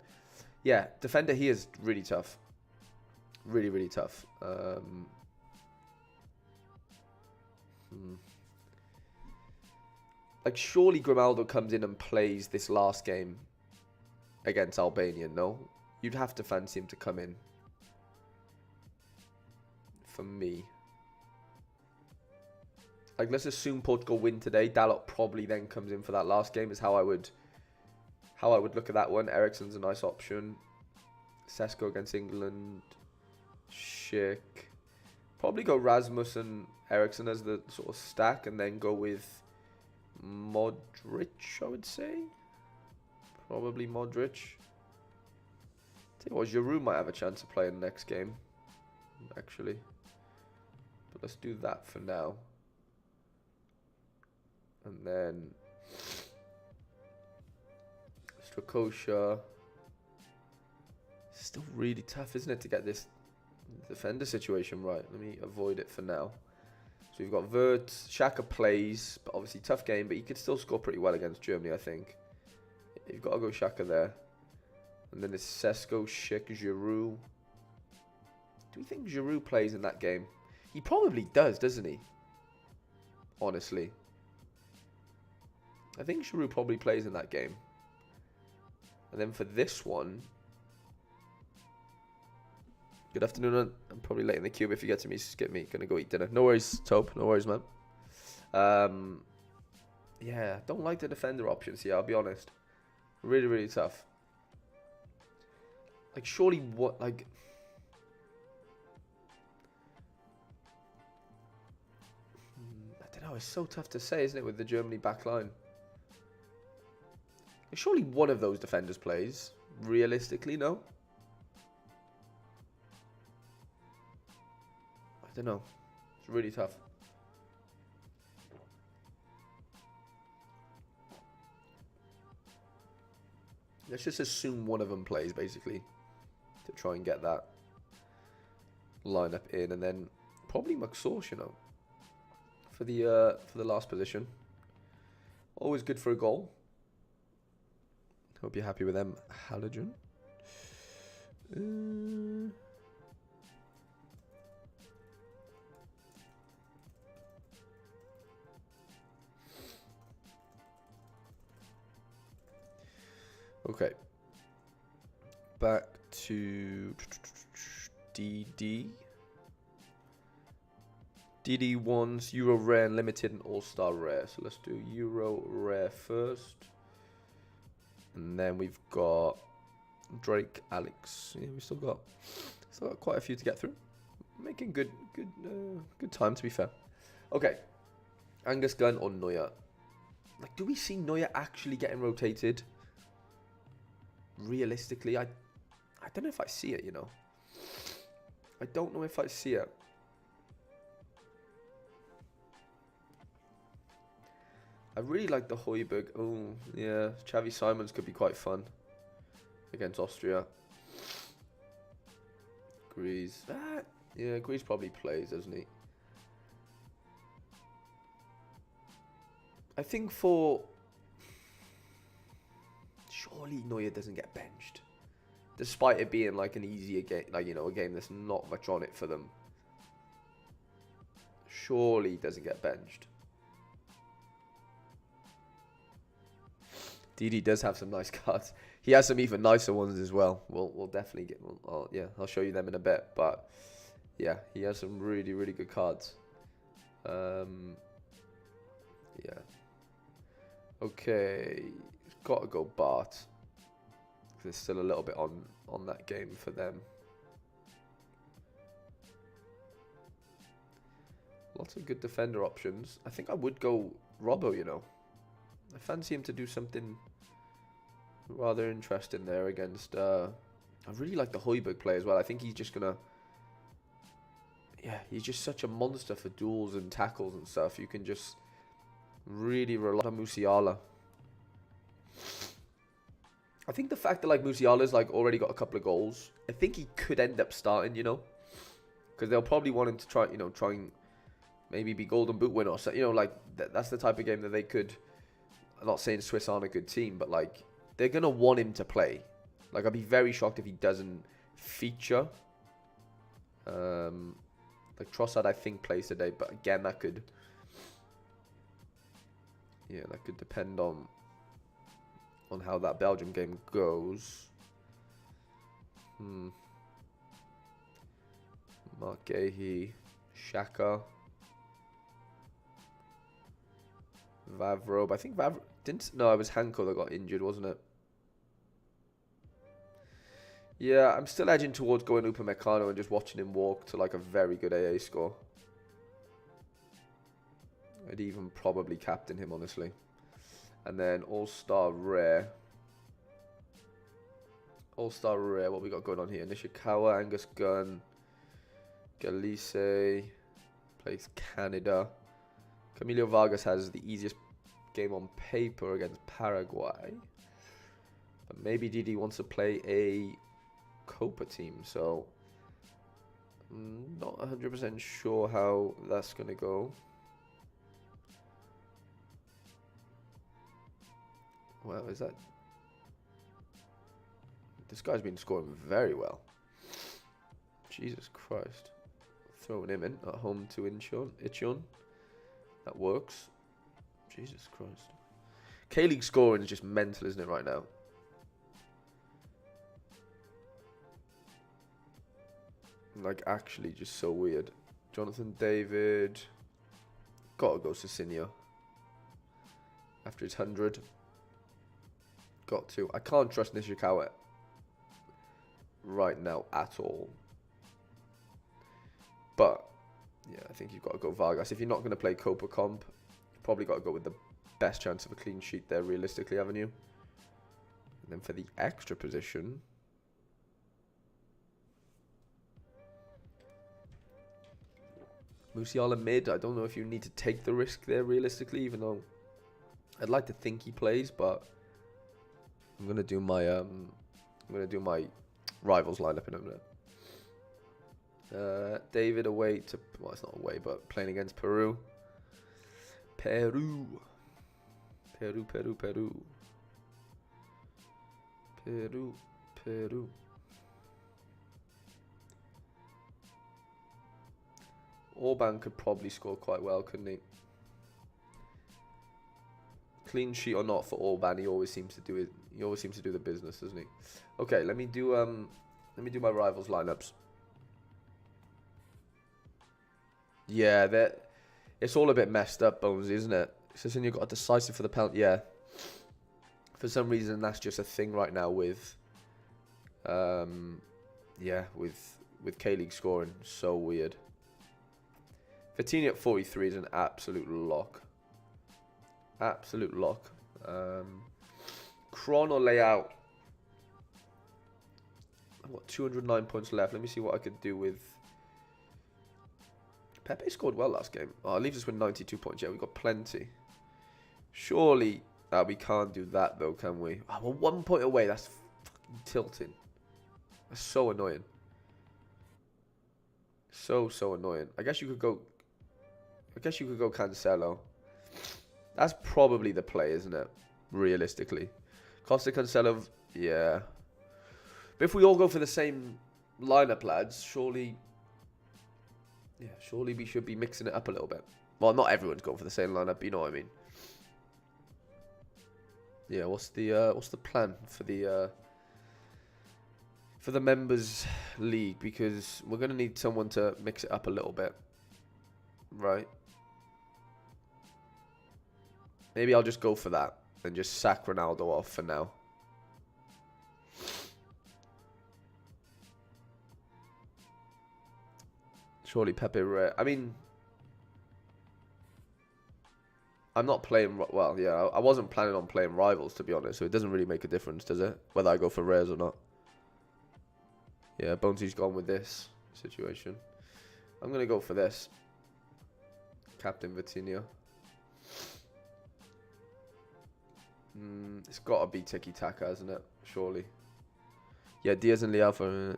Yeah, defender here is really tough. Really, really tough. Like, surely Grimaldo comes in and plays this last game against Albania, no? You'd have to fancy him to come in. For me. Like, let's assume Portugal win today. Dalot probably then comes in for that last game is how I would look at that one. Eriksen's a nice option. Sesko against England. Schick. Probably go Rasmus and Eriksen as the sort of stack, and then go with Modric, I would say. Probably Modric. Tell you what, Giroud might have a chance of playing the next game, actually. But let's do that for now. And then Strakosha. Still really tough, isn't it, to get this defender situation right. Let me avoid it for now. So we've got Wirtz. Xhaka plays, but obviously tough game, but he could still score pretty well against Germany, I think. You've got to go Xhaka there. And then it's Sesko, Schick, Giroud. Do you think Giroud plays in that game? He probably does, doesn't he? Honestly. I think Giroud probably plays in that game. And then for this one... Good afternoon. I'm probably late in the queue, but if you get to me, skip me. Gonna go eat dinner. No worries, Tope. No worries, man. Yeah, don't like the defender options here, I'll be honest. Really, really tough. Like, surely what, like... I don't know, it's so tough to say, isn't it, with the Germany back line? Like, surely one of those defenders plays. Realistically, no? I don't know. It's really tough. Let's just assume one of them plays, basically, to try and get that lineup in, and then probably McSauce, you know, for the last position. Always good for a goal. Hope you're happy with them, Halogen. Okay. Back to DD. DD1's Euro Rare and Limited and All-Star Rare. So let's do Euro Rare first. And then we've got Drake, Alex. Yeah, we still got quite a few to get through. Making good time, to be fair. Okay. Angus Gunn or Neuer. Like, do we see Neuer actually getting rotated? Realistically, I don't know if I see it, you know. I don't know if I see it. I really like the Højbjerg. Oh, yeah. Xavi Simons could be quite fun against Austria. Grease. Yeah, Grease probably plays, doesn't he? I think for... Surely Neuer doesn't get benched. Despite it being like an easier game, like, you know, a game that's not much on it for them. Surely he doesn't get benched. DD does have some nice cards. He has some even nicer ones as well. We'll definitely get. Yeah, I'll show you them in a bit. But yeah, he has some really good cards. Yeah. Okay, got to go Bart. There's still a little bit on that game for them. Lots of good defender options. I think I would go Robbo, you know. I fancy him to do something rather interesting there against... I really like the Højbjerg play as well. I think he's just going to... Yeah, he's just such a monster for duels and tackles and stuff. You can just really rely on Musiala. I think the fact that like Musiala's like already got a couple of goals, I think he could end up starting, you know. Because they'll probably want him to try and maybe be Golden Boot winner or so, you know, like that's the type of game that they could... I'm not saying Swiss aren't a good team, but like they're gonna want him to play. Like I'd be very shocked if he doesn't feature. Like Trossard, I think plays today, but again that could depend on how that Belgium game goes. Mark Gahey, Xhaka. Vavro, I think Vavro didn't. No, it was Hanko that got injured, wasn't it? Yeah, I'm still edging towards going Upamecano and just watching him walk to like a very good AA score. I'd even probably captain him, honestly. And then All-Star Rare. All-Star Rare, what we got going on here? Nishikawa, Angus Gunn, Galise, plays Canada. Camilo Vargas has the easiest game on paper against Paraguay. But maybe DD wants to play a Copa team, so I'm not 100% sure how that's going to go. Well, is that... This guy's been scoring very well. Jesus Christ. Throwing him in at home to Ichion. That works. Jesus Christ. K-League scoring is just mental, isn't it, right now? Like, actually just so weird. Jonathan David. Gotta go Cicinho. After his 100. Got to. I can't trust Nishikawa right now at all. But yeah, I think you've got to go Vargas. If you're not going to play Copa Comp, you've probably got to go with the best chance of a clean sheet there, realistically, haven't you? And then for the extra position... Musiala mid, I don't know if you need to take the risk there, realistically, even though I'd like to think he plays, but I'm going to do my rivals lineup in a minute. David away to... Well, it's not away, but playing against Peru. Peru. Orban could probably score quite well, couldn't he? Clean sheet or not for Orban, he always seems to do it. He always seems to do the business, doesn't he? Okay, let me do my rivals lineups. Yeah, that it's all a bit messed up, Bonesy, isn't it? So then you've got a decisive for the penalty. Yeah. For some reason, that's just a thing right now with, yeah, with K-League scoring. So weird. Vitinha at 43 is an absolute lock. Absolute lock. Kron or layout. I've got 209 points left. Let me see what I could do with. Pepe scored well last game. Oh, it leaves us with 92 points. Yeah, we've got plenty. Surely we can't do that though, can we? Oh, we're 1 point away. That's fucking tilting. That's so annoying. So annoying. I guess you could go Cancelo. That's probably the play, isn't it? Realistically. Costa Cancelo, yeah. But if we all go for the same lineup, lads, surely we should be mixing it up a little bit. Well, not everyone's going for the same lineup, but you know what I mean. Yeah, what's the plan for the members league? Because we're gonna need someone to mix it up a little bit, right? Maybe I'll just go for that and just sack Ronaldo off for now. Surely Pepe rare. I mean, I'm not playing. Well, yeah, I wasn't planning on playing rivals, to be honest. So it doesn't really make a difference, does it? Whether I go for rares or not. Yeah, Bonesy's gone with this situation. I'm gonna go for this. Captain Vitinha. It's got to be tiki-taka, hasn't it? Surely. Yeah, Diaz and Leao for...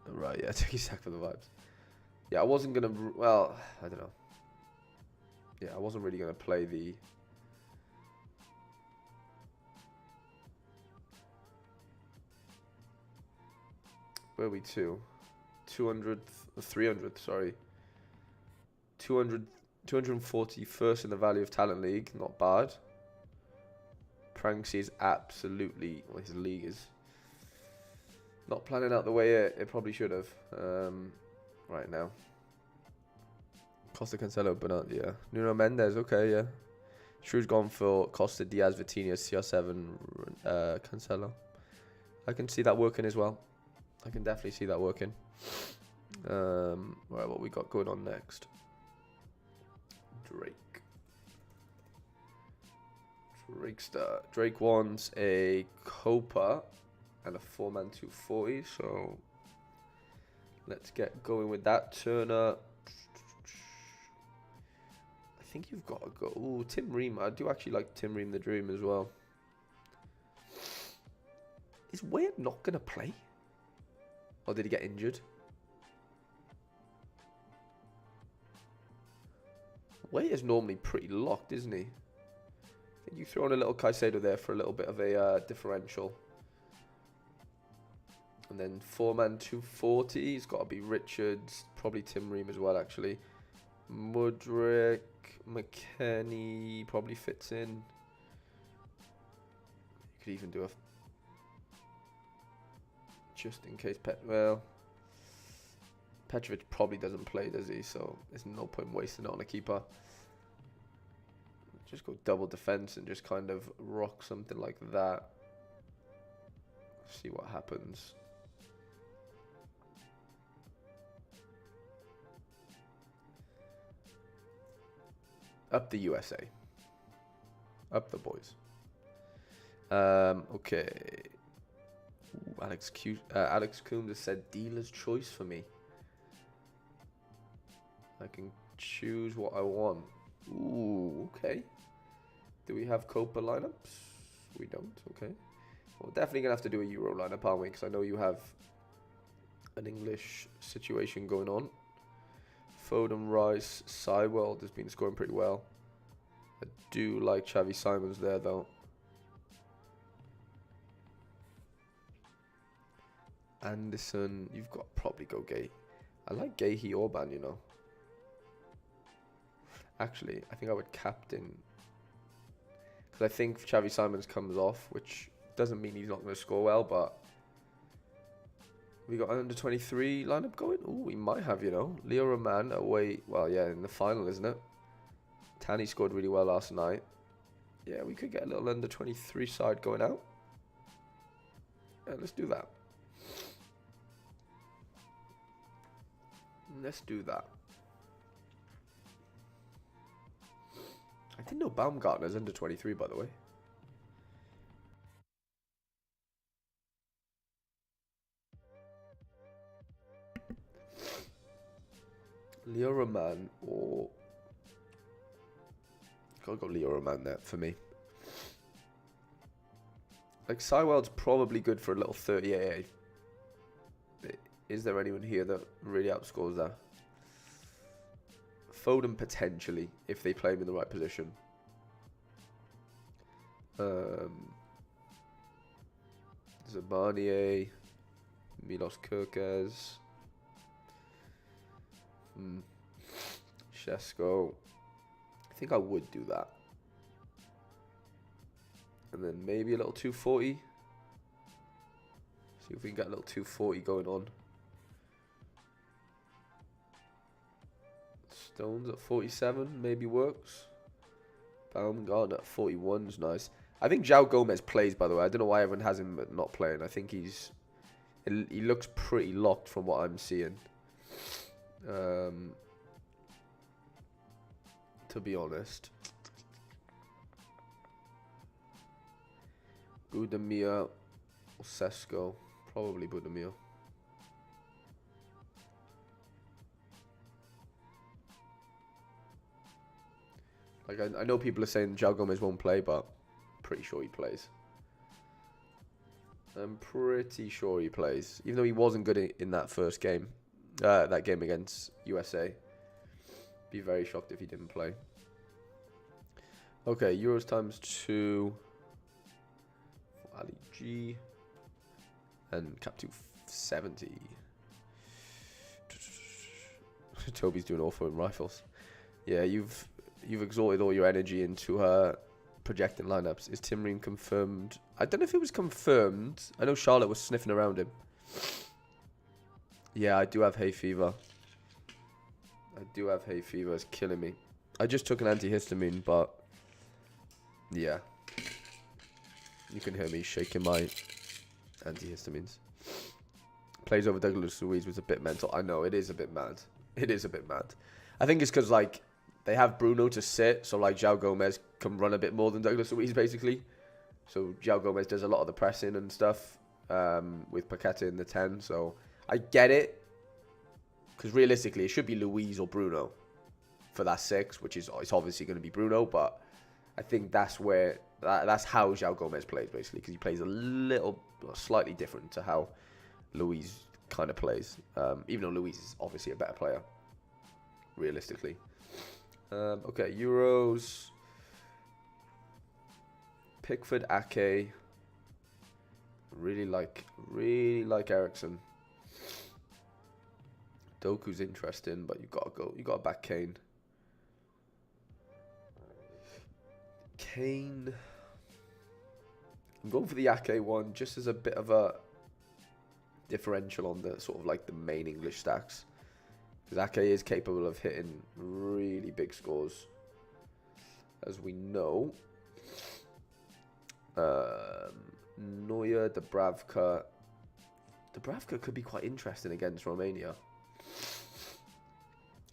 Right, yeah, tiki-taka for the vibes. Yeah, I wasn't going to... Well, I don't know. Yeah, I wasn't really going to play the... Where are we to? 200th... 300th, sorry. 241st in the Value of Talent League. Not bad. Pranksy is absolutely... Well, his league is not planning out the way it probably should have right now. Costa Cancelo, but yeah. Nuno Mendes, okay, yeah. Shrew's gone for Costa, Diaz, Vitinha, CR7, Cancelo. I can see that working as well. I can definitely see that working. Right, what we got going on next? Drake. Drake wants a Copa and a 4-man 240, so let's get going with that. Turner, I think you've got to go. Ooh, Tim Ream. I do actually like Tim Ream the Dream as well. Is Wade not going to play? Or did he get injured? Wade is normally pretty locked, isn't he? I think you throw in a little Caicedo there for a little bit of a differential. And then 4-man 240. It's got to be Richards. Probably Tim Ream as well, actually. Mudryk, McKennie probably fits in. You could even do a... Just in case... Petrovic probably doesn't play, does he? So there's no point wasting it on a keeper. Just go double defense and just kind of rock something like that. See what happens. Up the USA. Up the boys. Okay. Ooh, Alex Coombs has said dealer's choice for me. I can choose what I want. Ooh, okay. Do we have Copa lineups? We don't, okay. Well, definitely going to have to do a Euro lineup, aren't we? Because I know you have an English situation going on. Foden, Rice, Seiwell has been scoring pretty well. I do like Xavi Simons there, though. Anderson, you've got to probably go Gay. I like Gahey Orban, you know. Actually, I think I would captain. Because I think Xavi Simons comes off, which doesn't mean he's not going to score well, but we got an under-23 lineup going. Oh, we might have, you know. Leo Roman away. Well, yeah, in the final, isn't it? Tani scored really well last night. Yeah, we could get a little under-23 side going out. Yeah, let's do that. Let's do that. I didn't know Baumgartner's under 23, by the way. Leo Roman or... Gotta go Leo Roman there for me. Like, Sywell's probably good for a little 30 AA. Is there anyone here that really outscores that? Foden potentially, if they play him in the right position. Zabanier, Milos Kerkez, Shesko. I think I would do that. And then maybe a little 240. See if we can get a little 240 going on. Stones at 47 maybe works. Baumgartner at 41 is nice. I think João Gomez plays, by the way. I don't know why everyone has him not playing. I think he looks pretty locked from what I'm seeing. To be honest. Budimir or Sesko. Probably Budimir. Like, I know people are saying João Gomez won't play, but I'm pretty sure he plays. I'm pretty sure he plays. Even though he wasn't good in that first game. That game against USA. Be very shocked if he didn't play. Okay, Euros times 2. Ali G. And cap 270. Toby's doing awful in rifles. Yeah, you've exhausted all your energy into her projecting lineups. Is Tim Ream confirmed? I don't know if it was confirmed. I know Charlotte was sniffing around him. Yeah, I do have hay fever. It's killing me. I just took an antihistamine, but yeah. You can hear me shaking my antihistamines. Plays over Douglas Luiz was a bit mental. I know, it is a bit mad. I think it's because, like, they have Bruno to sit, so, like, João Gomez can run a bit more than Douglas Luiz, basically. So, João Gomez does a lot of the pressing and stuff with Paqueta in the 10, so I get it. Because, realistically, it should be Luiz or Bruno for that 6, which is it's obviously going to be Bruno, but I think that's where... That's how João Gomez plays, basically, because he plays slightly different to how Luiz kind of plays. Even though Luiz is obviously a better player, realistically. Okay, Euros. Pickford, Ake. Really like Ericsson. Doku's interesting, but you got to back Kane. I'm going for the Ake one, just as a bit of a differential on the sort of like the main English stacks. Because Ake is capable of hitting really big scores, as we know. Neuer, Dubravka. Dubravka could be quite interesting against Romania.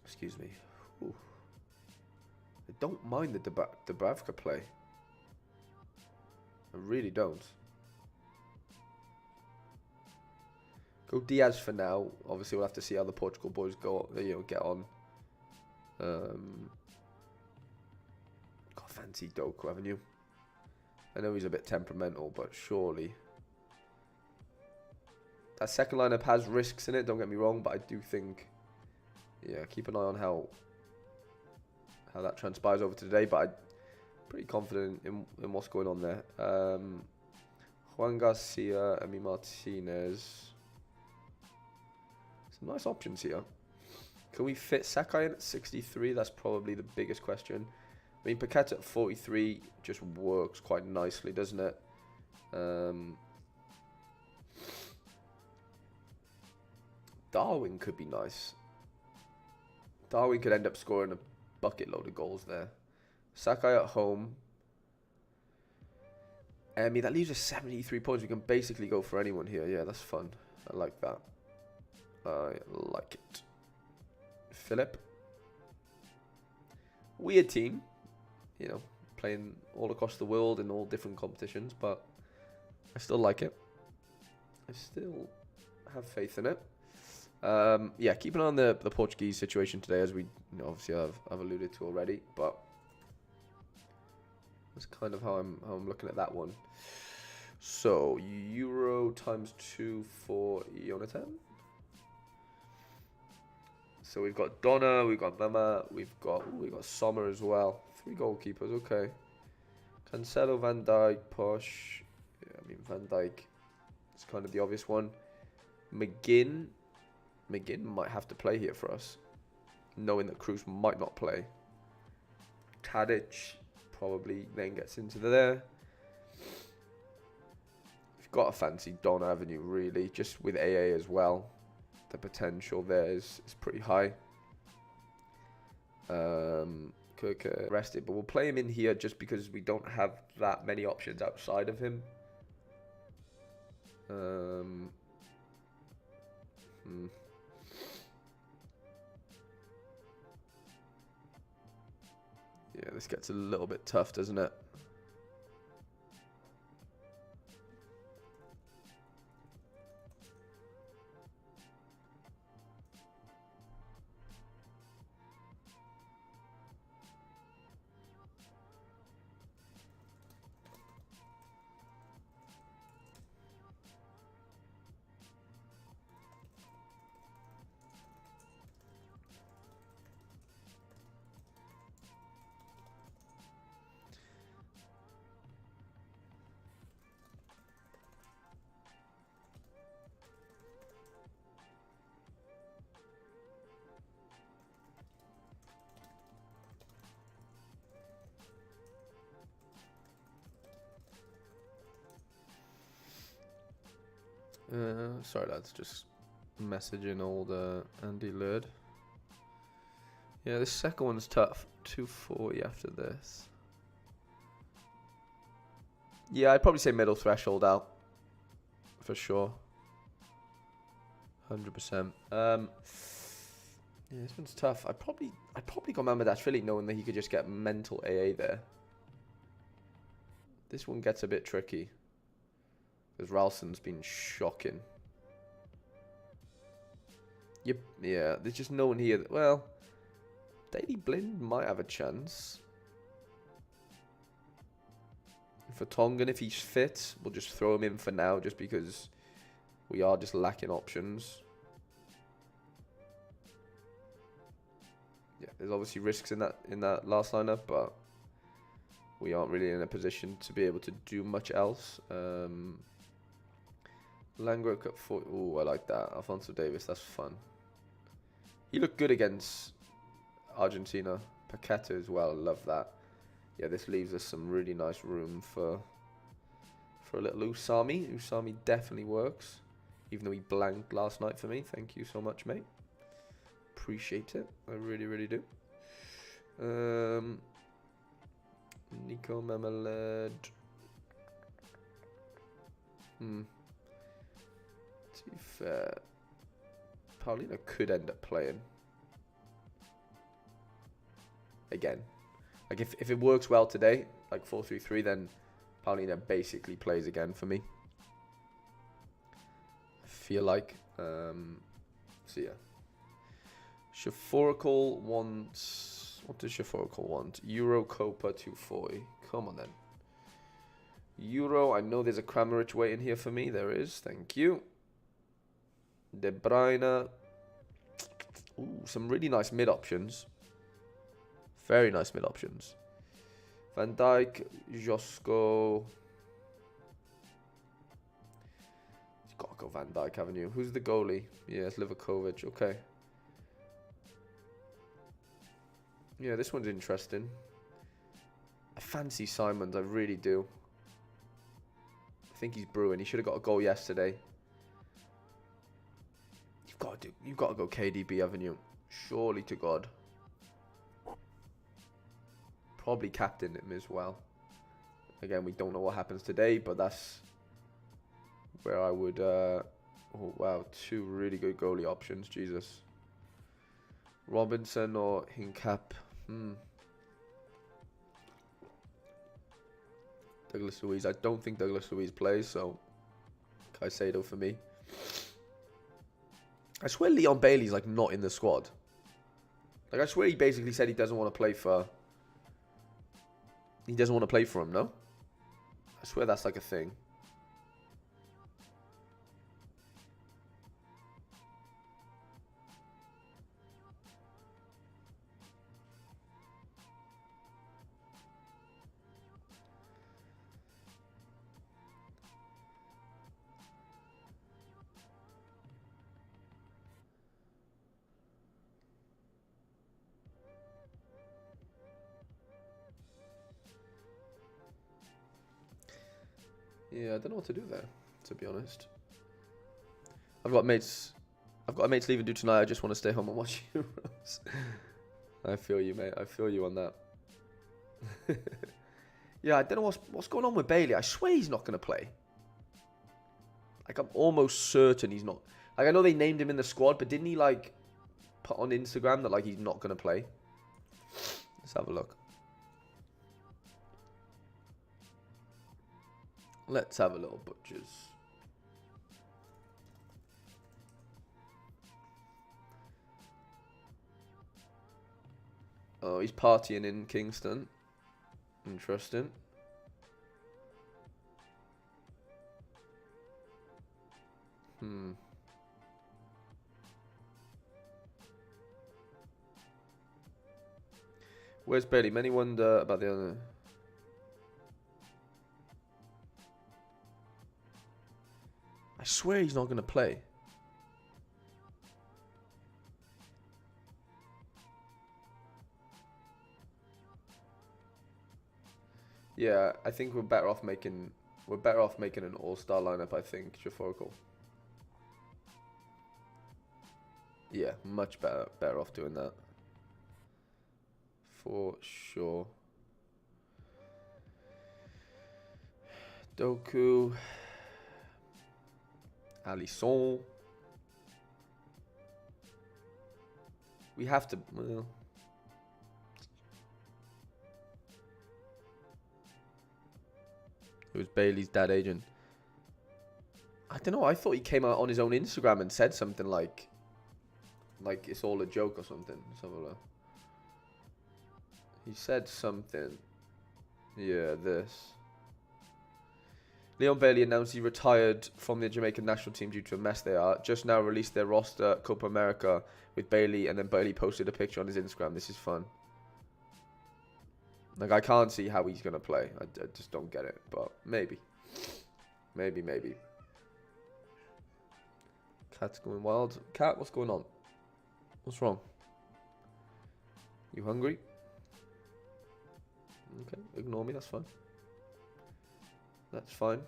Excuse me. Ooh. I don't mind the Dubravka play. I really don't. Go Diaz for now. Obviously, we'll have to see how the Portugal boys get on. Got fancy Doku, haven't you? I know he's a bit temperamental, but surely. That second lineup has risks in it, don't get me wrong, but I do think, yeah, keep an eye on how that transpires over today, but I'm pretty confident in what's going on there. Juan Garcia, Emi Martinez. Some nice options here. Can we fit Sakai in at 63? That's probably the biggest question. I mean, Paqueta at 43 just works quite nicely, doesn't it? Darwin could be nice. Darwin could end up scoring a bucket load of goals there. Sakai at home. I mean, that leaves us 73 points. We can basically go for anyone here. Yeah, that's fun. I like that. I like it. Philip. Weird team. You know, playing all across the world in all different competitions, but I still like it. I still have faith in it. Yeah, keep an eye on the Portuguese situation today, as we obviously I've alluded to already, but that's kind of how I'm looking at that one. So Euro times 2 for Jonathan. So we've got Donna, we've got Mama, we've got Sommer as well. 3 goalkeepers, okay. Cancelo, Van Dijk, Posh. Yeah, I mean Van Dijk is kind of the obvious one. McGinn might have to play here for us, knowing that Cruz might not play. Tadic probably then gets into there. We've got to fancy Don Avenue, really, just with AA as well. The potential there is pretty high. Cook rested, but we'll play him in here just because we don't have that many options outside of him. Yeah, this gets a little bit tough, doesn't it? Sorry lads, just messaging old Andy Lurd. Yeah, this second one's tough. 240 after this. Yeah, I'd probably say middle threshold out. For sure. 100%. Yeah, this one's tough. I'd probably go Mamadashvili, knowing that he could just get mental AA there. This one gets a bit tricky. Because Ralston's been shocking. Yep, yeah, there's just no one here. Well, Daily Blind might have a chance. For Tongan, if he's fit, we'll just throw him in for now, just because we are just lacking options. Yeah, there's obviously risks in that last lineup, but we aren't really in a position to be able to do much else. Langro cut 4. Ooh, I like that. Alfonso Davis, that's fun. He looked good against Argentina. Paqueta as well, love that. Yeah, this leaves us some really nice room for a little Usami. Usami definitely works, even though he blanked last night for me. Thank you so much, mate. Appreciate it. I really, really do. Nico Mameled. To be fair, Paulina could end up playing. Again. Like, if it works well today, like 4-3-3, then Paulina basically plays again for me. I feel like. So, yeah. Shaforical wants... What does Shaforical want? Euro Copa 240. Come on, then. Euro, I know there's a Kramaric waiting here for me. There is. Thank you. De Bruyne. Ooh, some really nice mid options. Very nice mid options. Van Dijk, Josko. You've got to go Van Dijk, haven't you? Who's the goalie? Yeah, it's Livakovic. Okay. Yeah, this one's interesting. fancy Simons, I really do. I think he's brewing. He should have got a goal yesterday. You've got to go KDB, haven't you? Surely to God. Probably captain him as well. Again, we don't know what happens today, but that's where I would... oh, wow. 2 really good goalie options. Jesus. Robinson or Hincap. Douglas Luiz. I don't think Douglas Luiz plays, so Caicedo for me. I swear Leon Bailey's like not in the squad. Like I swear he basically said he doesn't want to play for... He doesn't want to play for him, no? I swear that's like a thing. Yeah, I don't know what to do there, to be honest. I've got mates leaving due tonight. I just want to stay home and watch Euros. I feel you, mate. I feel you on that. Yeah, I don't know what's going on with Bailey. I swear he's not going to play. Like, I'm almost certain he's not. Like, I know they named him in the squad, but didn't he, like, put on Instagram that, like, he's not going to play? Let's have a look. Let's have a little butchers. Oh, he's partying in Kingston. Interesting. Where's Bailey? Many wonder about the other... I swear he's not going to play. Yeah, I think we're better off making an all-star lineup, I think, Jaforical. Yeah, much better off doing that. For sure. Doku. Alisson. We have to... Well, it was Bailey's dad agent. I don't know. I thought he came out on his own Instagram and said something like it's all a joke or something. Let's have a look. He said something. Yeah, this. Leon Bailey announced he retired from the Jamaican national team due to a mess they are. Just now released their roster Copa America with Bailey, and then Bailey posted a picture on his Instagram. This is fun. Like, I can't see how he's going to play. I just don't get it, but maybe. Maybe. Cat's going wild. Cat, what's going on? What's wrong? You hungry? Okay, ignore me, that's fine. That's fine.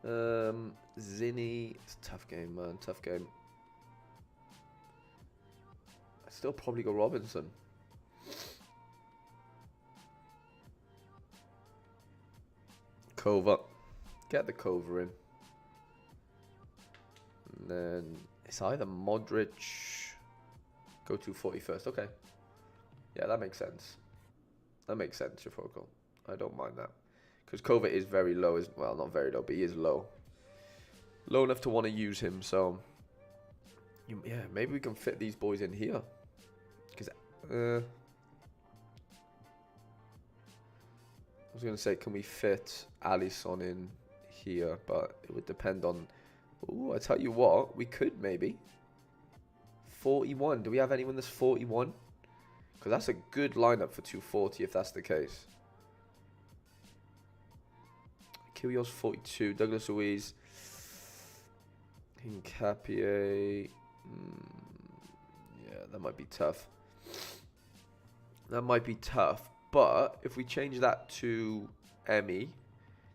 Zinni. It's a tough game, man. Tough game. I'd still probably go Robinson. Kova. Get the Kova in. And then it's either Modric. Go to 41st. Okay. Yeah, that makes sense. That makes sense, Jafoko. I don't mind that. Because Kova is very low. Well, not very low, but he is low. Low enough to want to use him, so... yeah, maybe we can fit these boys in here. Because... I was going to say, can we fit Alisson in here? But it would depend on... Ooh, I tell you what, we could maybe. 41. Do we have anyone that's 41? Because that's a good lineup for 240 if that's the case. Kyrgios 42. Douglas Luiz. Hincapié. Yeah, that might be tough. That might be tough. But if we change that to Emmy,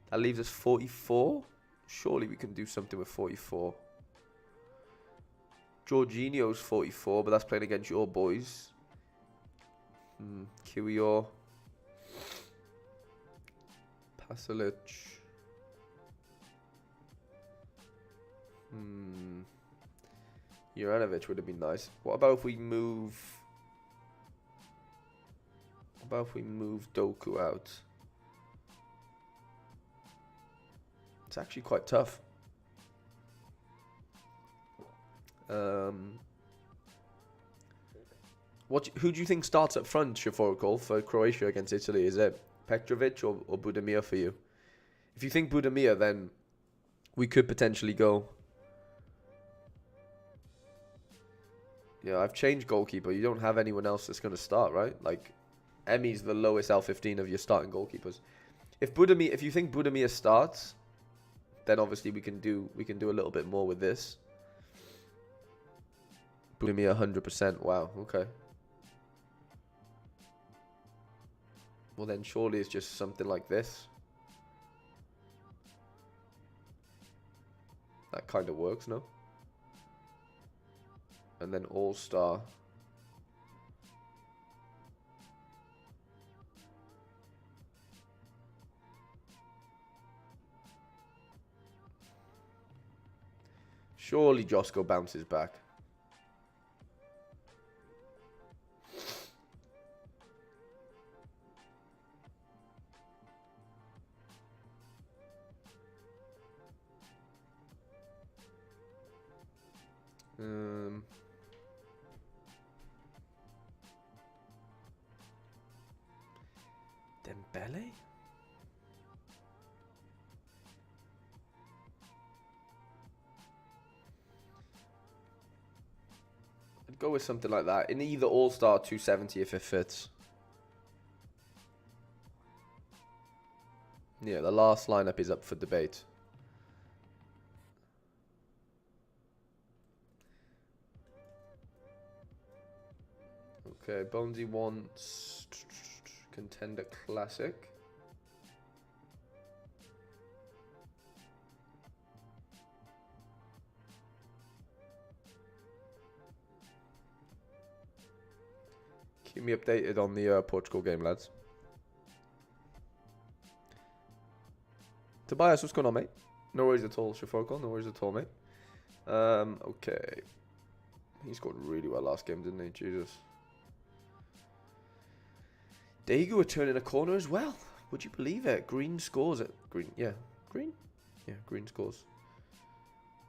that leaves us 44. Surely we can do something with 44. Jorginho's 44, but that's playing against your boys. Kiwior. Pasalic. Juranovic would have been nice. What about if we move... What about if we move Doku out? It's actually quite tough. Who do you think starts up front, Shaforkol, for Croatia against Italy? Is it Petrovic or Budimir for you? If you think Budimir, then we could potentially go... Yeah, I've changed goalkeeper. You don't have anyone else that's going to start, right? Like, Emmy's the lowest L15 of your starting goalkeepers. If you think Budimir starts, then obviously we can do a little bit more with this. Budimir 100%. Wow. Okay. Well, then surely it's just something like this. That kind of works, no? And then All-Star. Surely Josko bounces back. Dembele? I'd go with something like that. In either All-Star 270 if it fits. Yeah, the last lineup is up for debate. Okay, Bonesy wants Contender Classic. Keep me updated on the Portugal game, lads. Tobias, what's going on, mate? No worries at all, Shafoko. No worries at all, mate. Okay. He scored really well last game, didn't he? Jesus. Daegu are turning a corner as well. Would you believe it? Green scores at Green. Yeah, Green. Yeah, Green scores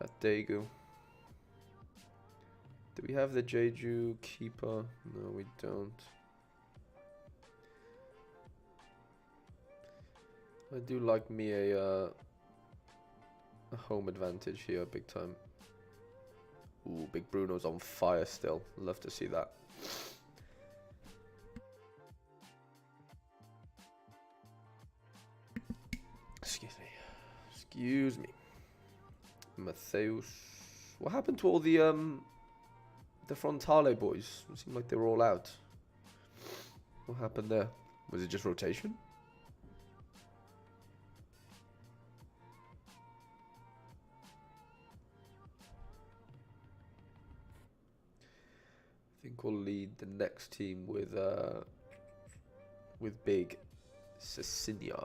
at Daegu. Do we have the Jeju keeper? No, we don't. I do like me a home advantage here, big time. Ooh, Big Bruno's on fire still. Love to see that. Excuse me. Matheus. What happened to all the Frontale boys? It seemed like they were all out. What happened there? Was it just rotation? I think we'll lead the next team with Big Cecilia.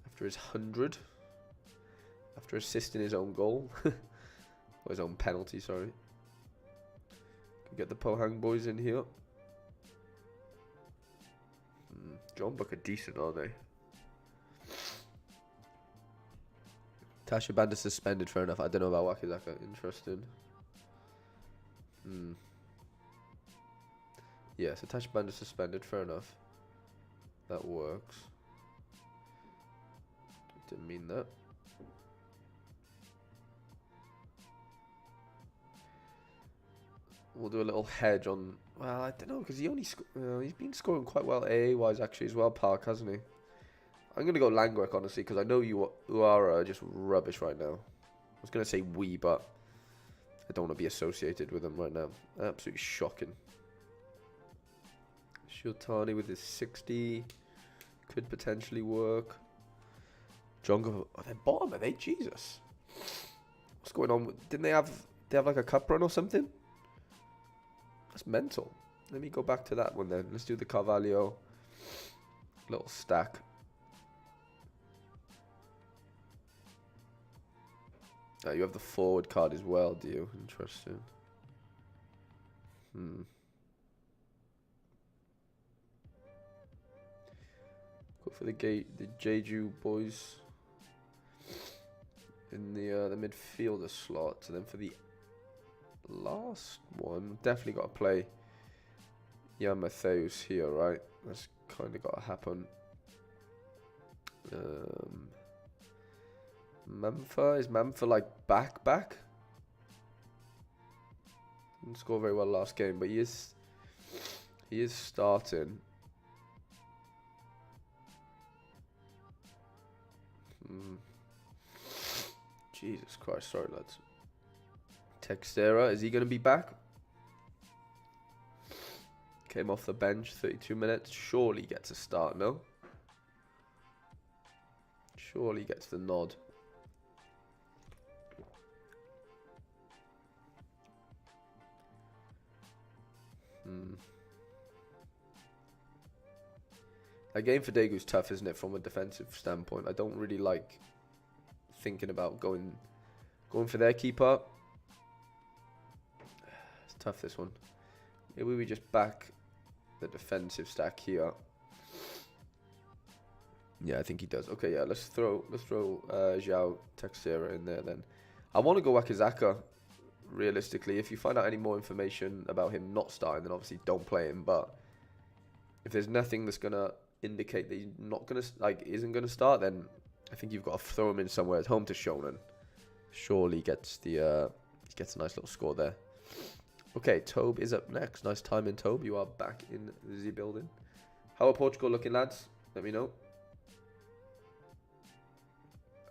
After his 100. After assisting his own goal. Or his own penalty, sorry. Can get the Pohang boys in here. John Buck are decent, aren't they? Tasha Banda suspended, fair enough. I don't know about Wakizaka. Interesting. Yeah, so Tasha Banda suspended, fair enough. That works. Didn't mean that. We'll do a little hedge on... Well, I don't know, because he only... he's been scoring quite well AA-wise, actually, as well, Park, hasn't he? I'm going to go Langwork, honestly, because I know you are just rubbish right now. I was going to say we, but I don't want to be associated with them right now. Absolutely shocking. Shiotani with his 60 could potentially work. Jungle, oh, they're bottom, are they? Jesus. What's going on? Didn't they have like a cup run or something? That's mental. Let me go back to that one then. Let's do the Carvalho little stack. Oh, you have the forward card as well, do you? Interesting. Go for the Jeju boys in the midfielder slot. And then for the last one, definitely got to play Jan Matthews here, right? That's kind of got to happen. Mamfa, is Mamfa like back? Didn't score very well last game, but he is starting. Jesus Christ, sorry lads. Texera, is he going to be back? Came off the bench, 32 minutes. Surely gets a start, no? Surely gets the nod. A game for Daegu's tough, isn't it, from a defensive standpoint? I don't really like thinking about going for their keeper. It's tough, this one. Maybe we just back the defensive stack here. Yeah, I think he does. Okay, yeah, let's throw João Teixeira in there then. I want to go Wakizaka, realistically. If you find out any more information about him not starting, then obviously don't play him. But if there's nothing that's gonna indicate that he's not gonna isn't gonna start, then I think you've got to throw him in somewhere at home to Shonen. Surely gets he gets a nice little score there. Okay, Tobe is up next. Nice timing, Tobe. You are back in the building. How are Portugal looking, lads? Let me know.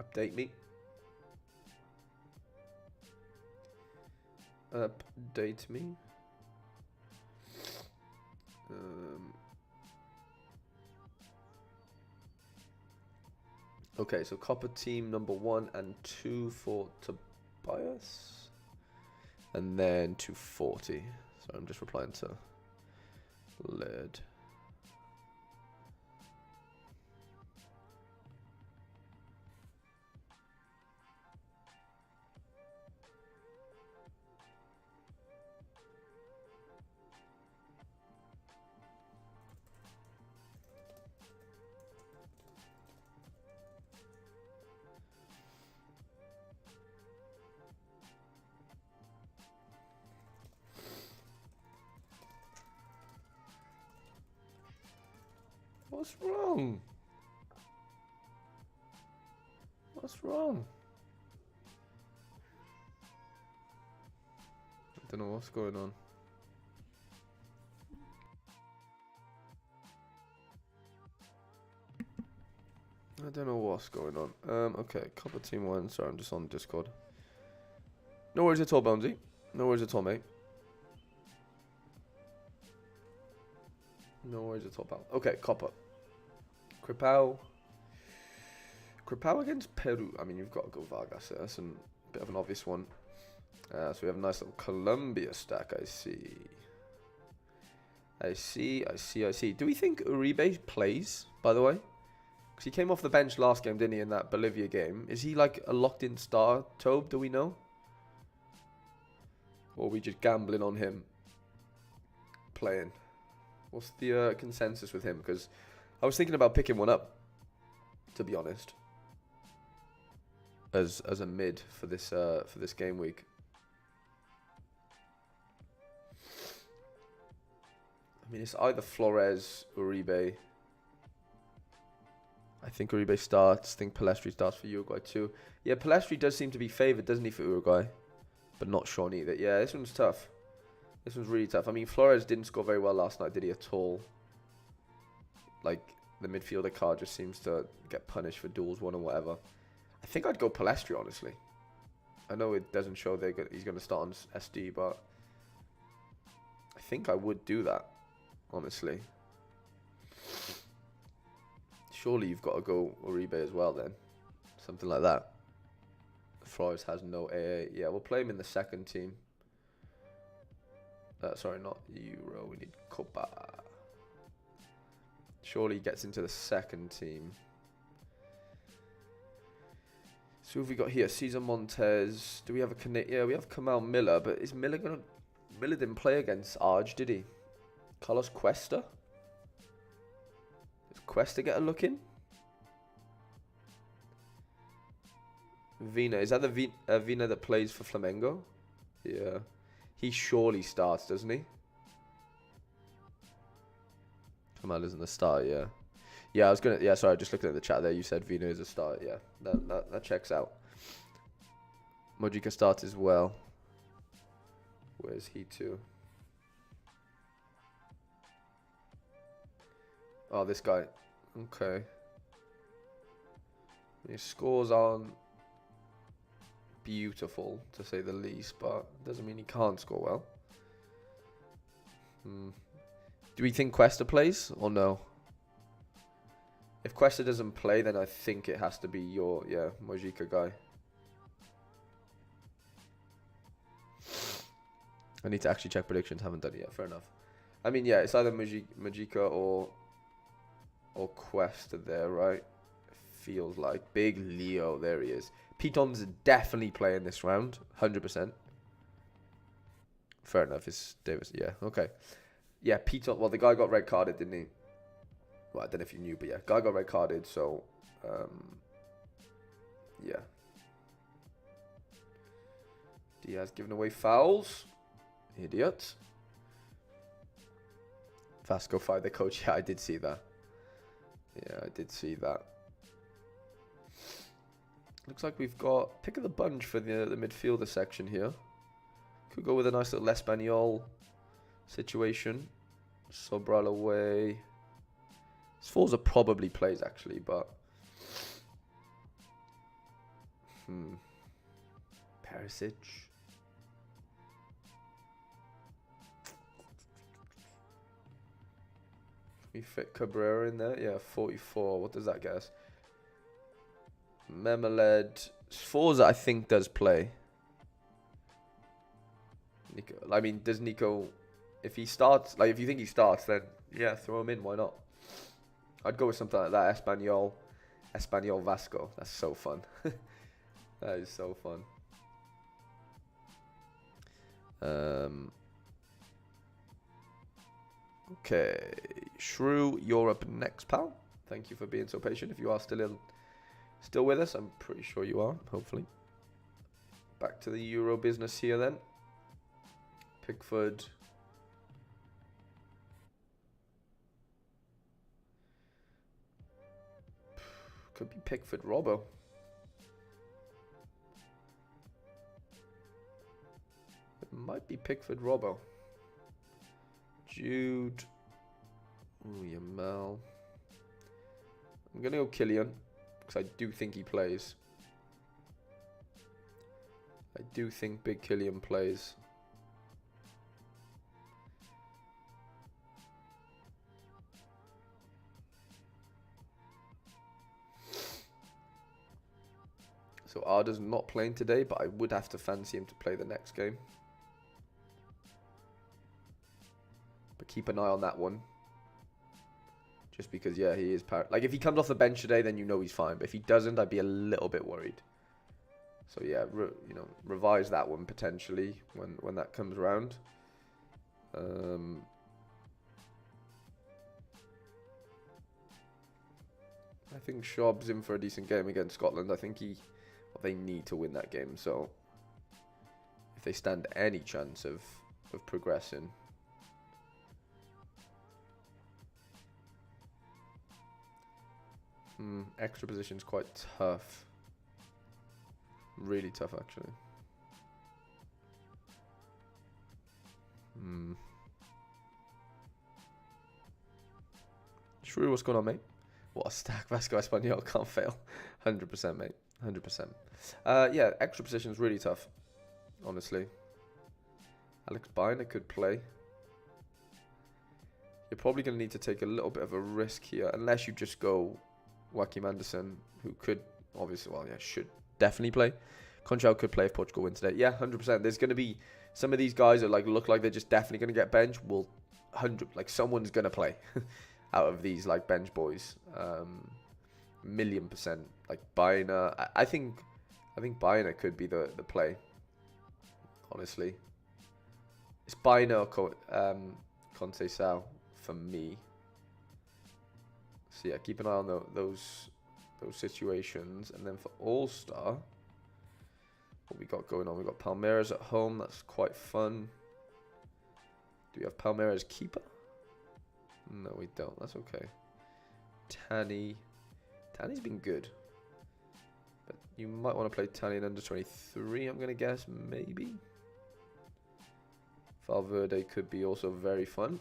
Update me. Update me. Okay, so Copper team number 1 and 2 for Tobias. And then 240. So I'm just replying to Led. What's wrong? What's wrong? I don't know what's going on. I don't know what's going on. Okay, Copper Team 1. Sorry, I'm just on Discord. No worries at all, Bonesy. No worries at all, mate. No worries at all, pal. Okay, Copper. Cripau against Peru. I mean, you've got to go Vargas there. That's a bit of an obvious one. So we have a nice little Colombia stack, I see. Do we think Uribe plays, by the way? Because he came off the bench last game, didn't he, in that Bolivia game? Is he like a locked-in star, Tobe? Do we know? Or are we just gambling on him playing? What's the consensus with him? Because I was thinking about picking one up, to be honest, as a mid for this game week. I mean, it's either Flores or Uribe. I think Uribe starts. I think Palestri starts for Uruguay too. Yeah, Palestri does seem to be favoured, doesn't he, for Uruguay? But not Sean either. Yeah, this one's tough. This one's really tough. I mean, Flores didn't score very well last night, did he, at all? Like, the midfielder card just seems to get punished for duels won or whatever. I think I'd go Palestri, honestly. I know it doesn't show he's going to start on SD, but I think I would do that, honestly. Surely you've got to go Uribe as well then. Something like that. Flores has no AA. Yeah, we'll play him in the second team. Sorry, not Euro. We need Copa. Surely he gets into the second team. So who have we got here? Cesar Montez. Do we have a Canadian? Yeah, we have Kamal Miller. But is Miller gonna... Miller didn't play against Arge, did he? Carlos Cuesta? Does Cuesta get a look in? Vina. Is that the Vina that plays for Flamengo? Yeah. He surely starts, doesn't he? Kamal isn't the start, yeah. Yeah, I was gonna... Yeah, sorry, just looking at the chat there. You said Vina is a start, yeah. That checks out. Mojica starts as well. Where's he to? Oh, this guy. Okay. His scores aren't beautiful, to say the least, but doesn't mean he can't score well. Do we think Cuesta plays or no? If Cuesta doesn't play, then I think it has to be your, Mojica guy. I need to actually check predictions. Haven't done it yet. Fair enough. I mean, yeah, it's either Mojica or Cuesta there, right? Feels like. Big Leo. There he is. Piton's definitely playing this round. 100%. Fair enough. It's Davis. Yeah, okay. Yeah, Piton. Well, the guy got red carded, didn't he? Well, I don't know if you knew, but yeah. Guy got red carded, so... yeah. Diaz giving away fouls. Idiot. Vasco fired the coach. Yeah, I did see that. Yeah, I did see that. Looks like we've got pick of the bunch for the midfielder section here. Could go with a nice little Espanyol situation. Sobral away. Sforza probably plays actually, but... Perisic. We fit Cabrera in there. Yeah, 44. What does that get us? Memeled. Sforza, I think, does play. Nico. I mean, does Nico... If he starts... Like, if you think he starts, then, yeah, throw him in. Why not? I'd go with something like that. Espanyol Vasco. That's so fun. That is so fun. Okay. Shrew, you're up next, pal. Thank you for being so patient. If you are still with us, I'm pretty sure you are, hopefully. Back to the Euro business here then. Pickford. Could be Pickford Robbo. It might be Pickford Robbo. Jude. Ooh, Yamal. I'm going to go Kylian, because I do think he plays. I do think big Kylian plays. So Arda's not playing today, but I would have to fancy him to play the next game. But keep an eye on that one. Just because, yeah, he is... Like, if he comes off the bench today, then you know he's fine. But if he doesn't, I'd be a little bit worried. So, yeah, revise that one potentially when that comes around. I think Schaub's in for a decent game against Scotland. I think they need to win that game. So, if they stand any chance of progressing... extra position's quite tough. Really tough, actually. Shrew, what's going on, mate? What a stack. Vasco Espanyol can't fail. 100%, mate. 100%. Yeah, extra position's really tough, honestly. Alex Biner could play. You're probably going to need to take a little bit of a risk here, unless you just go Joaquim Anderson, who could obviously, well, yeah, should definitely play. Conchal could play if Portugal win today. Yeah, 100%. There's going to be some of these guys that like look like they're just definitely going to get benched. Will 100 like someone's going to play out of these like bench boys. Million%. Like Baina, I think Baina could be the play. Honestly, it's Baina or Conte Sal for me. So yeah, keep an eye on those situations. And then for All Star, what we got going on? We got Palmeiras at home. That's quite fun. Do we have Palmeiras keeper? No, we don't. That's okay. Tanny's been good, but you might want to play Tanny in under 23. I'm gonna guess maybe. Valverde could be also very fun.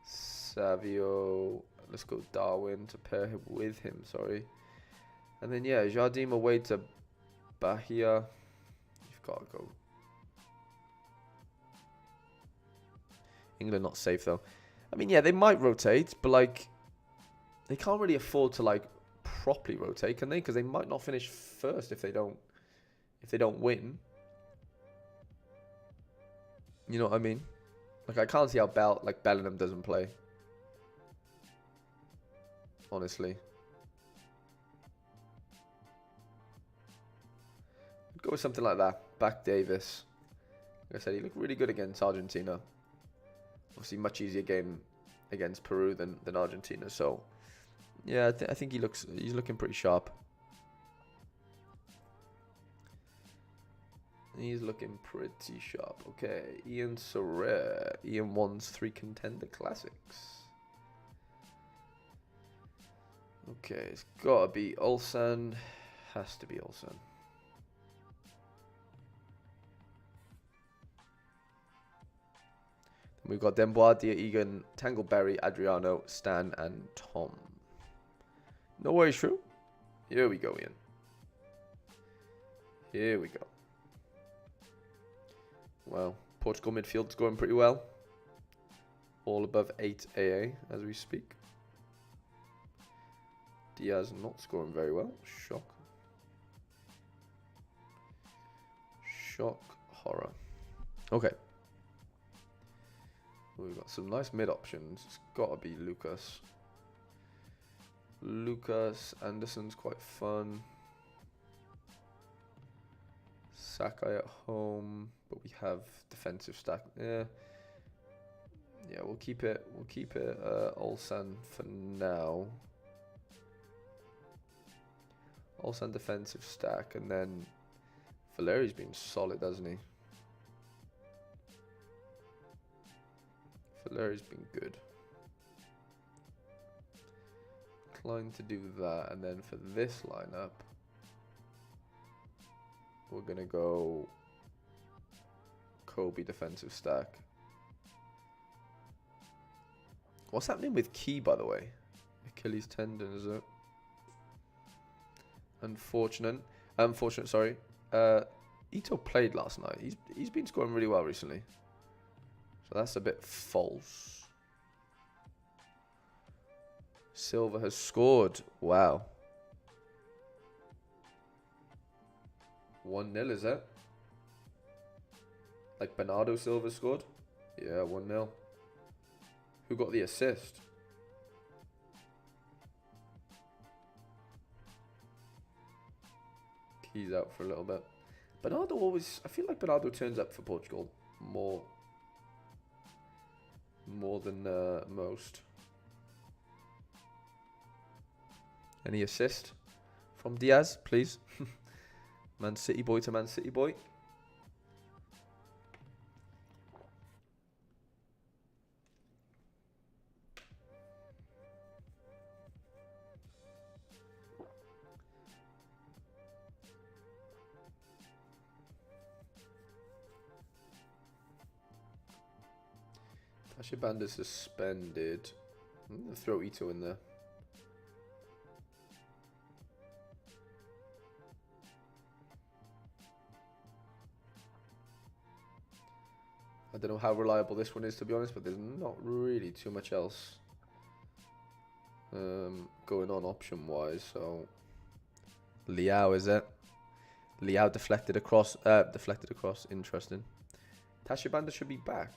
Savio, let's go Darwin to pair with him, sorry. And then, yeah, Jardim away to Bahia. You've got to go. England not safe, though. I mean, yeah, they might rotate, but, like, they can't really afford to, like, properly rotate, can they? Because they might not finish first if they don't win. You know what I mean? Like, I can't see how Bellingham doesn't play. Honestly. I'd go with something like that. Back Davis. Like I said, he looked really good against Argentina. Obviously, much easier game against Peru than Argentina. So, yeah, I think he's looking pretty sharp. He's looking pretty sharp. Okay, Your Sorare. Ian wants 3 contender classics. Okay, it's gotta be Ulsan. Has to be Ulsan. We've got Dembois, Dia Egan, Tangleberry, Adriano, Stan, and Tom. No worries, true. Here we go, Ian. Here we go. Well, Portugal midfield's going pretty well. All above 8 AA as we speak. Diaz not scoring very well. Shock. Shock. Horror. Okay. We've got some nice mid options. It's got to be Lucas. Lucas Anderson's quite fun. Sakai at home, but we have defensive stack. Yeah, we'll keep it. We'll keep it Ulsan for now. Ulsan defensive stack, and then Valeri's been solid, hasn't he? Valeri's been good. Inclined to do that, and then for this lineup, we're gonna go Kobe defensive stack. What's happening with Key, by the way? Achilles tendon, is it? Unfortunate, sorry. Ito played last night. He's been scoring really well recently. So that's a bit false. Silva has scored. Wow. 1-0, is it? Like Bernardo Silva scored? Yeah, 1-0. Who got the assist? Key's out for a little bit. Bernardo always... I feel like Bernardo turns up for Portugal more than most. Any assist from Diaz, please? Man City boy to Man City boy. Ashibanda's suspended. I'm going to throw Ito in there. I don't know how reliable this one is, to be honest, but there's not really too much else going on option wise. So Liao, is it? Liao deflected across. Interesting. Tashibanda should be back.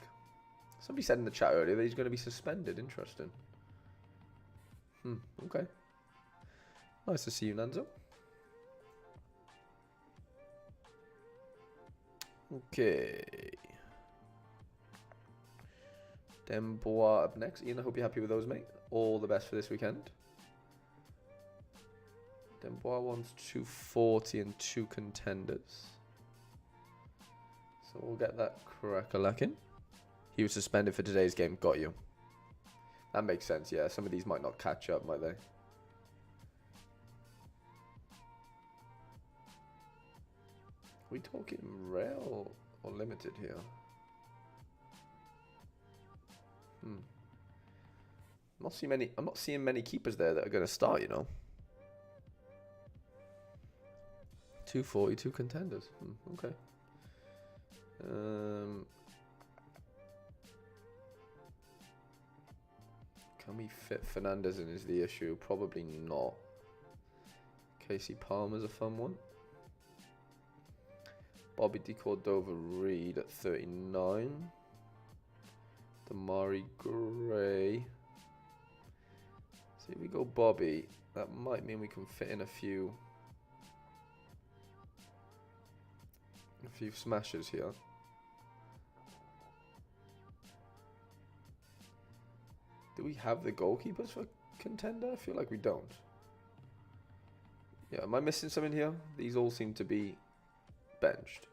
Somebody said in the chat earlier that he's going to be suspended. Interesting. Okay. Nice to see you, Nanzo. Okay. Dembois up next. Ian, I hope you're happy with those, mate. All the best for this weekend. Dembois wants 240 and 2 contenders. So we'll get that crack-a-lacking. He was suspended for today's game. Got you. That makes sense, yeah. Some of these might not catch up, might they? Are we talking rare or limited here? I'm not seeing many keepers there that are going to start, you know. 242 contenders. Okay. Can we fit Fernandez in is the issue? Probably not. Casey Palmer's a fun one. Bobby De Cordova Reed at 39. Damari Gray. See if we go Bobby. That might mean we can fit in a few smashes here. Do we have the goalkeepers for contender? I feel like we don't. Yeah, am I missing something here? These all seem to be benched.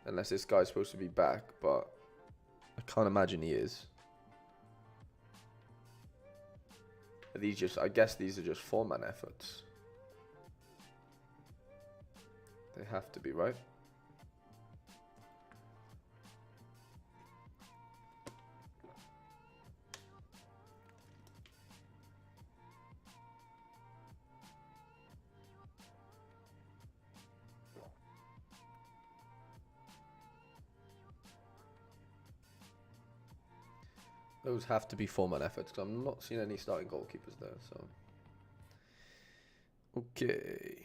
Unless this guy's supposed to be back, but I can't imagine he is. Are these just, I guess these are just 4-man efforts. They have to be, right? Those have to be 4-man efforts because I'm not seeing any starting goalkeepers there. So, okay.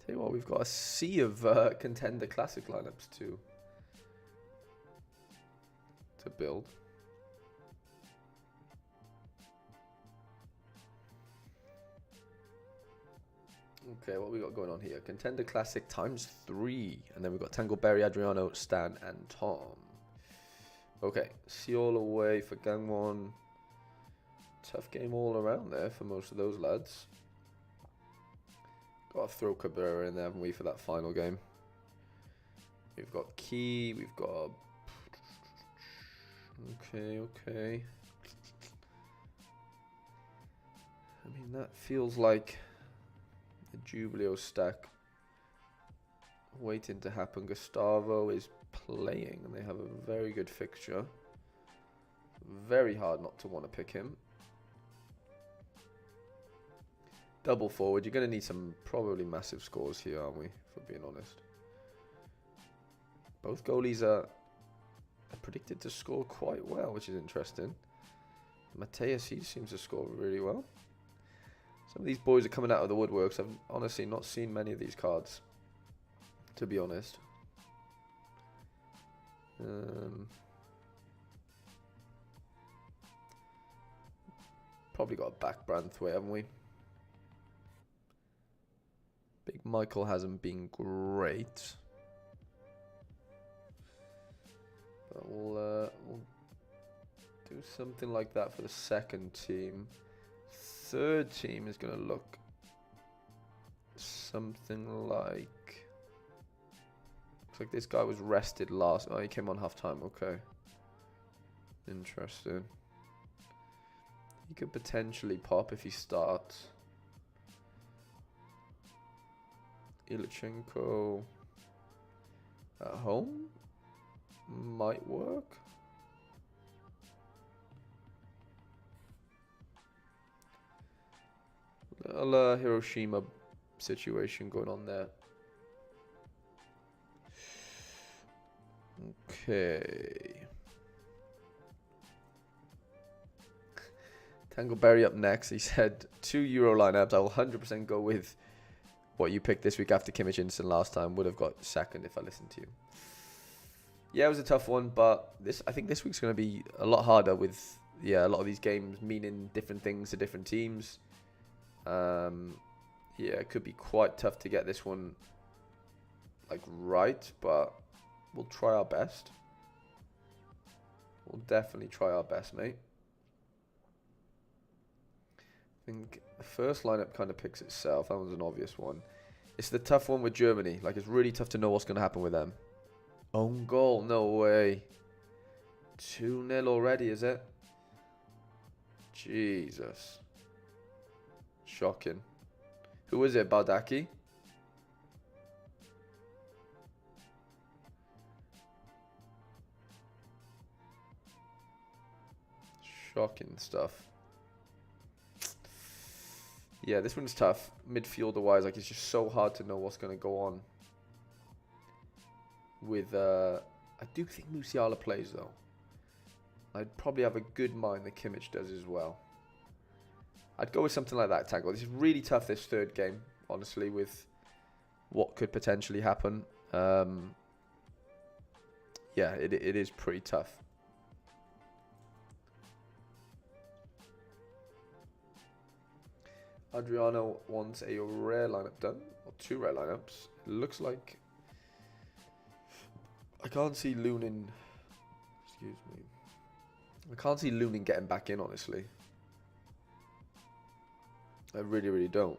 Tell you what, we've got a sea of contender classic lineups to build. Okay, what we got going on here? Contender classic ×3, and then we've got Tango, Berry, Adriano, Stan, and Tom. Okay, Seoul away for Gangwon. Tough game all around there for most of those lads. Got to throw Cabrera in there, haven't we, for that final game? We've got Key, we've got... Okay. I mean, that feels like the Jubileo stack waiting to happen. Gustavo is playing, and they have a very good fixture. Very hard not to want to pick him. Double forward, you're going to need some probably massive scores here, aren't we, for being honest. Both goalies are predicted to score quite well, which is interesting. Mateus, he seems to score really well. Some of these boys are coming out of the woodworks. I've honestly not seen many of these cards, to be honest. Probably got a back Branthwaite, haven't we? Big Michael hasn't been great. But we'll do something like that for the second team. Third team is going to look something like... Looks like this guy was rested last... Oh, he came on half-time. Okay. Interesting. He could potentially pop if he starts. Ilichenko at home might work. Little Hiroshima situation going on there. Okay. Tangleberry up next. He said 2 Euro lineups. I will 100% go with what you picked this week after Kimmich Instant last time. Would have got second if I listened to you. Yeah, it was a tough one, but I think this week's going to be a lot harder with a lot of these games meaning different things to different teams. It could be quite tough to get this one right, but we'll try our best. We'll definitely try our best, mate. I think the first lineup kind of picks itself. That was an obvious one. It's the tough one with Germany. It's really tough to know what's going to happen with them. Own goal, no way. 2-0 already, is it? Jesus. Shocking. Who is it, Bardaki? Shocking stuff. Yeah, this one's tough. Midfielder-wise, it's just so hard to know what's going to go on. With, I do think Musiala plays, though. I'd probably have a good mind that Kimmich does as well. I'd go with something like that, Tango. This is really tough, this third game, honestly, with what could potentially happen. It is pretty tough. Adriano wants a rare lineup done, or 2 rare lineups. It looks like I can't see Lunin. Excuse me. I can't see Lunin getting back in, honestly. I really, really don't.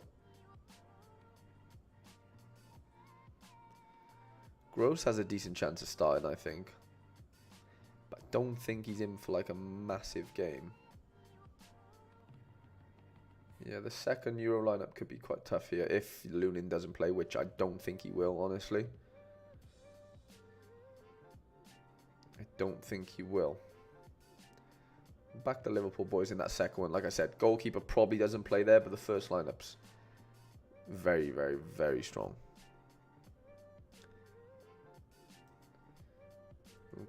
Gross has a decent chance of starting, I think. But I don't think he's in for a massive game. Yeah, the second Euro lineup could be quite tough here if Lunin doesn't play, which I don't think he will, honestly. I don't think he will. Back the Liverpool boys in that second one. Like I said, goalkeeper probably doesn't play there, but the first lineup's very, very, very strong.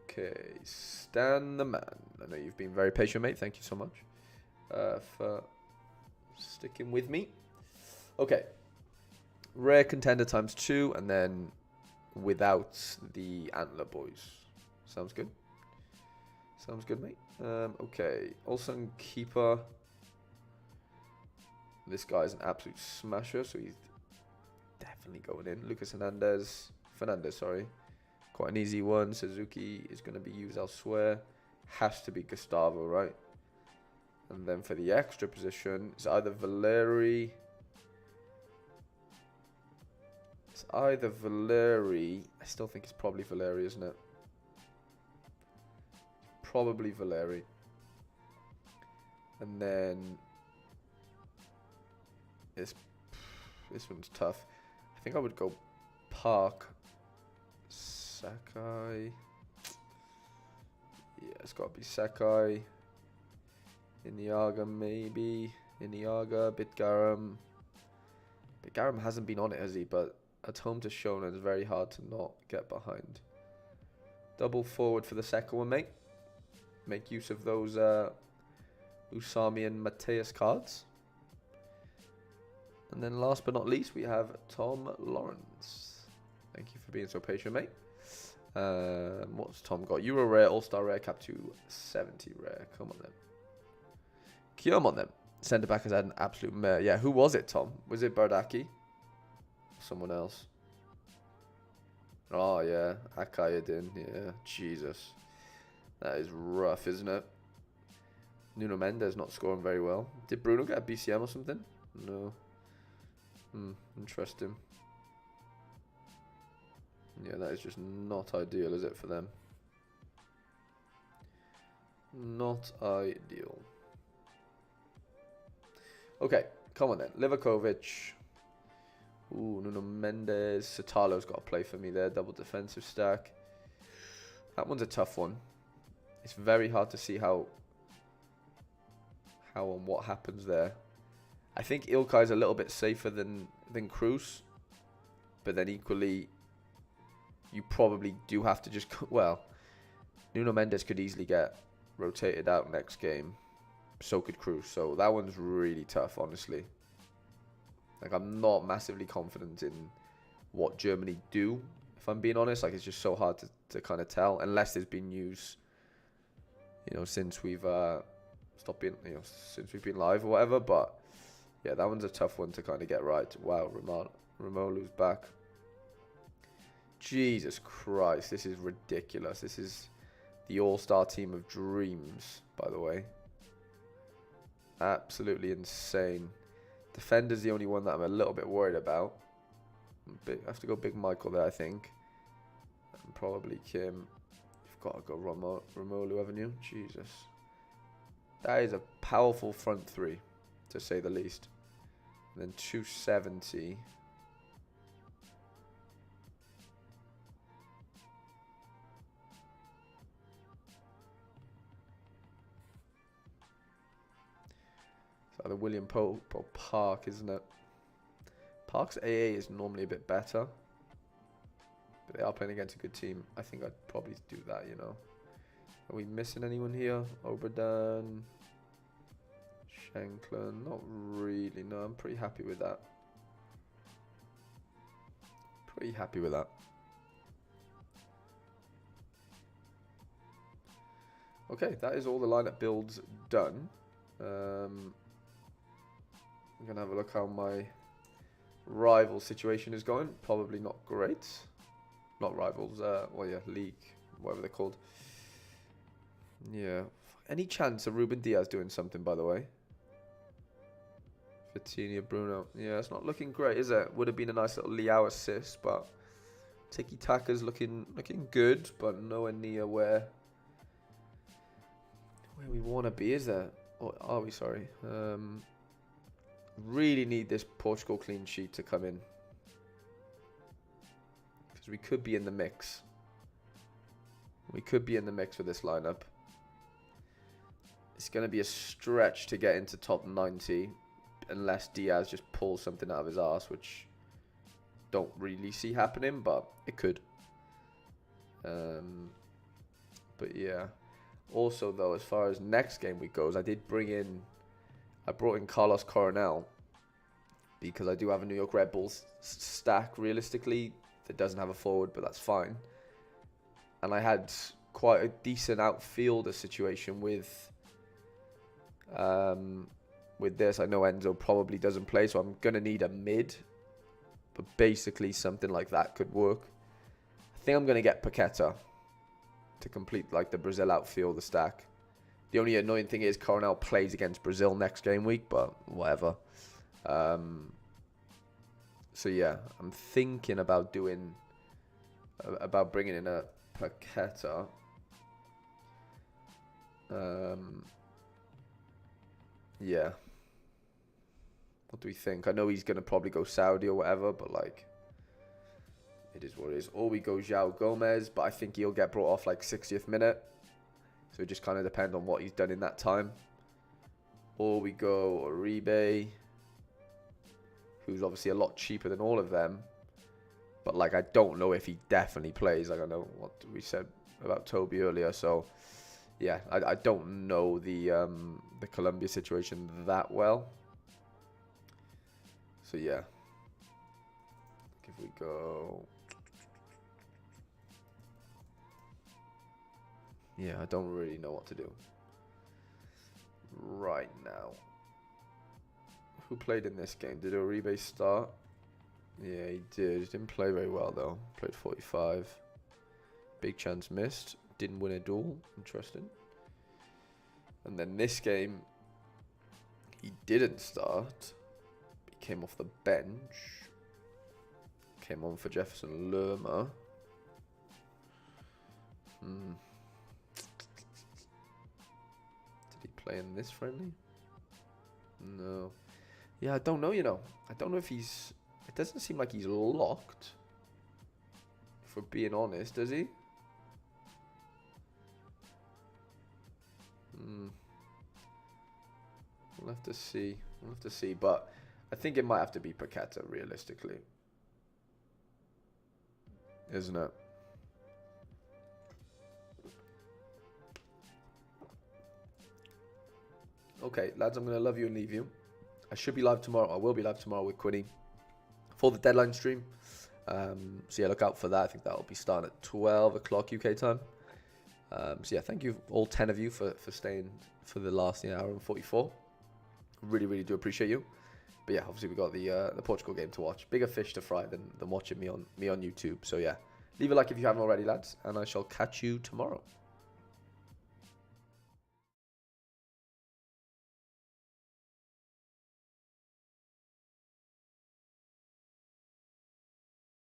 Okay, Stan the man. I know you've been very patient, mate. Thank you so much for sticking with me. Okay, rare contender times 2, and then without the antler boys. Sounds good. Sounds good, mate. Okay, also keeper. This guy's an absolute smasher, so he's definitely going in. Lucas Fernandez, sorry. Quite an easy one. Suzuki is going to be used elsewhere. Has to be Gustavo, right? And then for the extra position, it's either Valeri. I still think it's probably Valeri, isn't it? Probably Valeri. And then this one's tough. I think I would go Park, Sakai. Yeah, it's got to be Sakai. Iniaga maybe. Iniaga, Bitgaram. Bitgaram hasn't been on it, has he? But at home to Shona, it's very hard to not get behind. Double forward for the second one, mate. Make use of those Usami and Mateus cards. And then last but not least, we have Tom Lawrence. Thank you for being so patient, mate. What's Tom got? Euro rare, All-Star rare, Cap 270 rare. Come on then. Come on then. Centre back has had an absolute mare. Yeah, who was it, Tom? Was it Bardaki? Someone else? Oh, yeah. Akayadin. Yeah, Jesus. That is rough, isn't it? Nuno Mendes not scoring very well. Did Bruno get a BCM or something? No. Interesting. Yeah, that is just not ideal, is it, for them? Not ideal. Okay, come on then. Livakovic. Ooh, Nuno Mendes. Satalo's got to play for me there. Double defensive stack. That one's a tough one. It's very hard to see how and what happens there. I think Ilkay's a little bit safer than Cruz. But then equally, you probably do have to just... Well, Nuno Mendes could easily get rotated out next game. so could Cruz. So that one's really tough, honestly. Like, I'm not massively confident in what Germany do, if I'm being honest. Like, it's just so hard to kind of tell, unless there's been news, you know, since we've stopped being, you know, since we've been live or whatever. But yeah, that one's a tough one to kind of get right. Wow, Romolu's back. Jesus Christ, this is ridiculous. This is the all-star team of dreams, by the way. Absolutely insane. Defender's the only one that I'm a little bit worried about. I have to go Big Michael there, I think. And probably Kim. You've got to go Romelu, haven't you? Jesus. That is a powerful front three, to say the least. And then 270. Either William Pope or Park, isn't it? Park's AA is normally a bit better. But they are playing against a good team. I think I'd probably do that, you know. Are we missing anyone here? Oberdan. Shankland. Not really. No, I'm pretty happy with that. Pretty happy with that. Okay, that is all the lineup builds done. I'm going to have a look how my rival situation is going. Probably not great. Not rivals, well, yeah, league, whatever they're called. Yeah. Any chance of Ruben Diaz doing something, by the way? Vitinha, Bruno. Yeah, it's not looking great, is it? Would have been a nice little Leao assist, but tiki-taka's looking good, but nowhere near where we want to be, is there? Or are we, sorry? Really need this Portugal clean sheet to come in, because we could be in the mix. We could be in the mix with this lineup. It's going to be a stretch to get into top 90 unless Diaz just pulls something out of his arse, which don't really see happening, but it could. But yeah. Also, though, as far as next game week goes, I brought in Carlos Coronel because I do have a New York Red Bulls stack, realistically, that doesn't have a forward, but that's fine. And I had quite a decent outfielder situation with this. I know Enzo probably doesn't play, so I'm going to need a mid, but basically something like that could work. I think I'm going to get Paqueta to complete like the Brazil outfielder stack. The only annoying thing is Coronel plays against Brazil next game week, but whatever. So yeah, I'm thinking about bringing in a Paqueta. Yeah. What do we think? I know he's going to probably go Saudi or whatever, but like, it is what it is. Or we go João Gomez, but I think he'll get brought off like 60th minute. So it just kind of depends on what he's done in that time. Or we go Uribe, who's obviously a lot cheaper than all of them. But like, I don't know if he definitely plays. Like, I know what we said about Toby earlier. So yeah, I don't know the Colombia situation that well. So yeah, if we go, yeah, I don't really know what to do right now. Who played in this game? Did Uribe start? Yeah, he did. He didn't play very well though. Played 45. Big chance missed. Didn't win a duel. Interesting. And then this game, he didn't start. He came off the bench. Came on for Jefferson Lerma. Did he play in this friendly? No. Yeah, I don't know, you know. I don't know if he's... It doesn't seem like he's locked. If we're being honest, does he? We'll have to see. We'll have to see. But I think it might have to be Paqueta, realistically. Isn't it? Okay, lads, I'm going to love you and leave you. I should be live tomorrow. I will be live tomorrow with Quinny for the deadline stream. So yeah, look out for that. I think that will be starting at 12 o'clock UK time. So yeah, thank you all 10 of you for staying for the last hour and 44. Really, really do appreciate you. But yeah, obviously we got the Portugal game to watch. Bigger fish to fry than watching me on YouTube. So yeah, leave a like if you haven't already, lads, and I shall catch you tomorrow.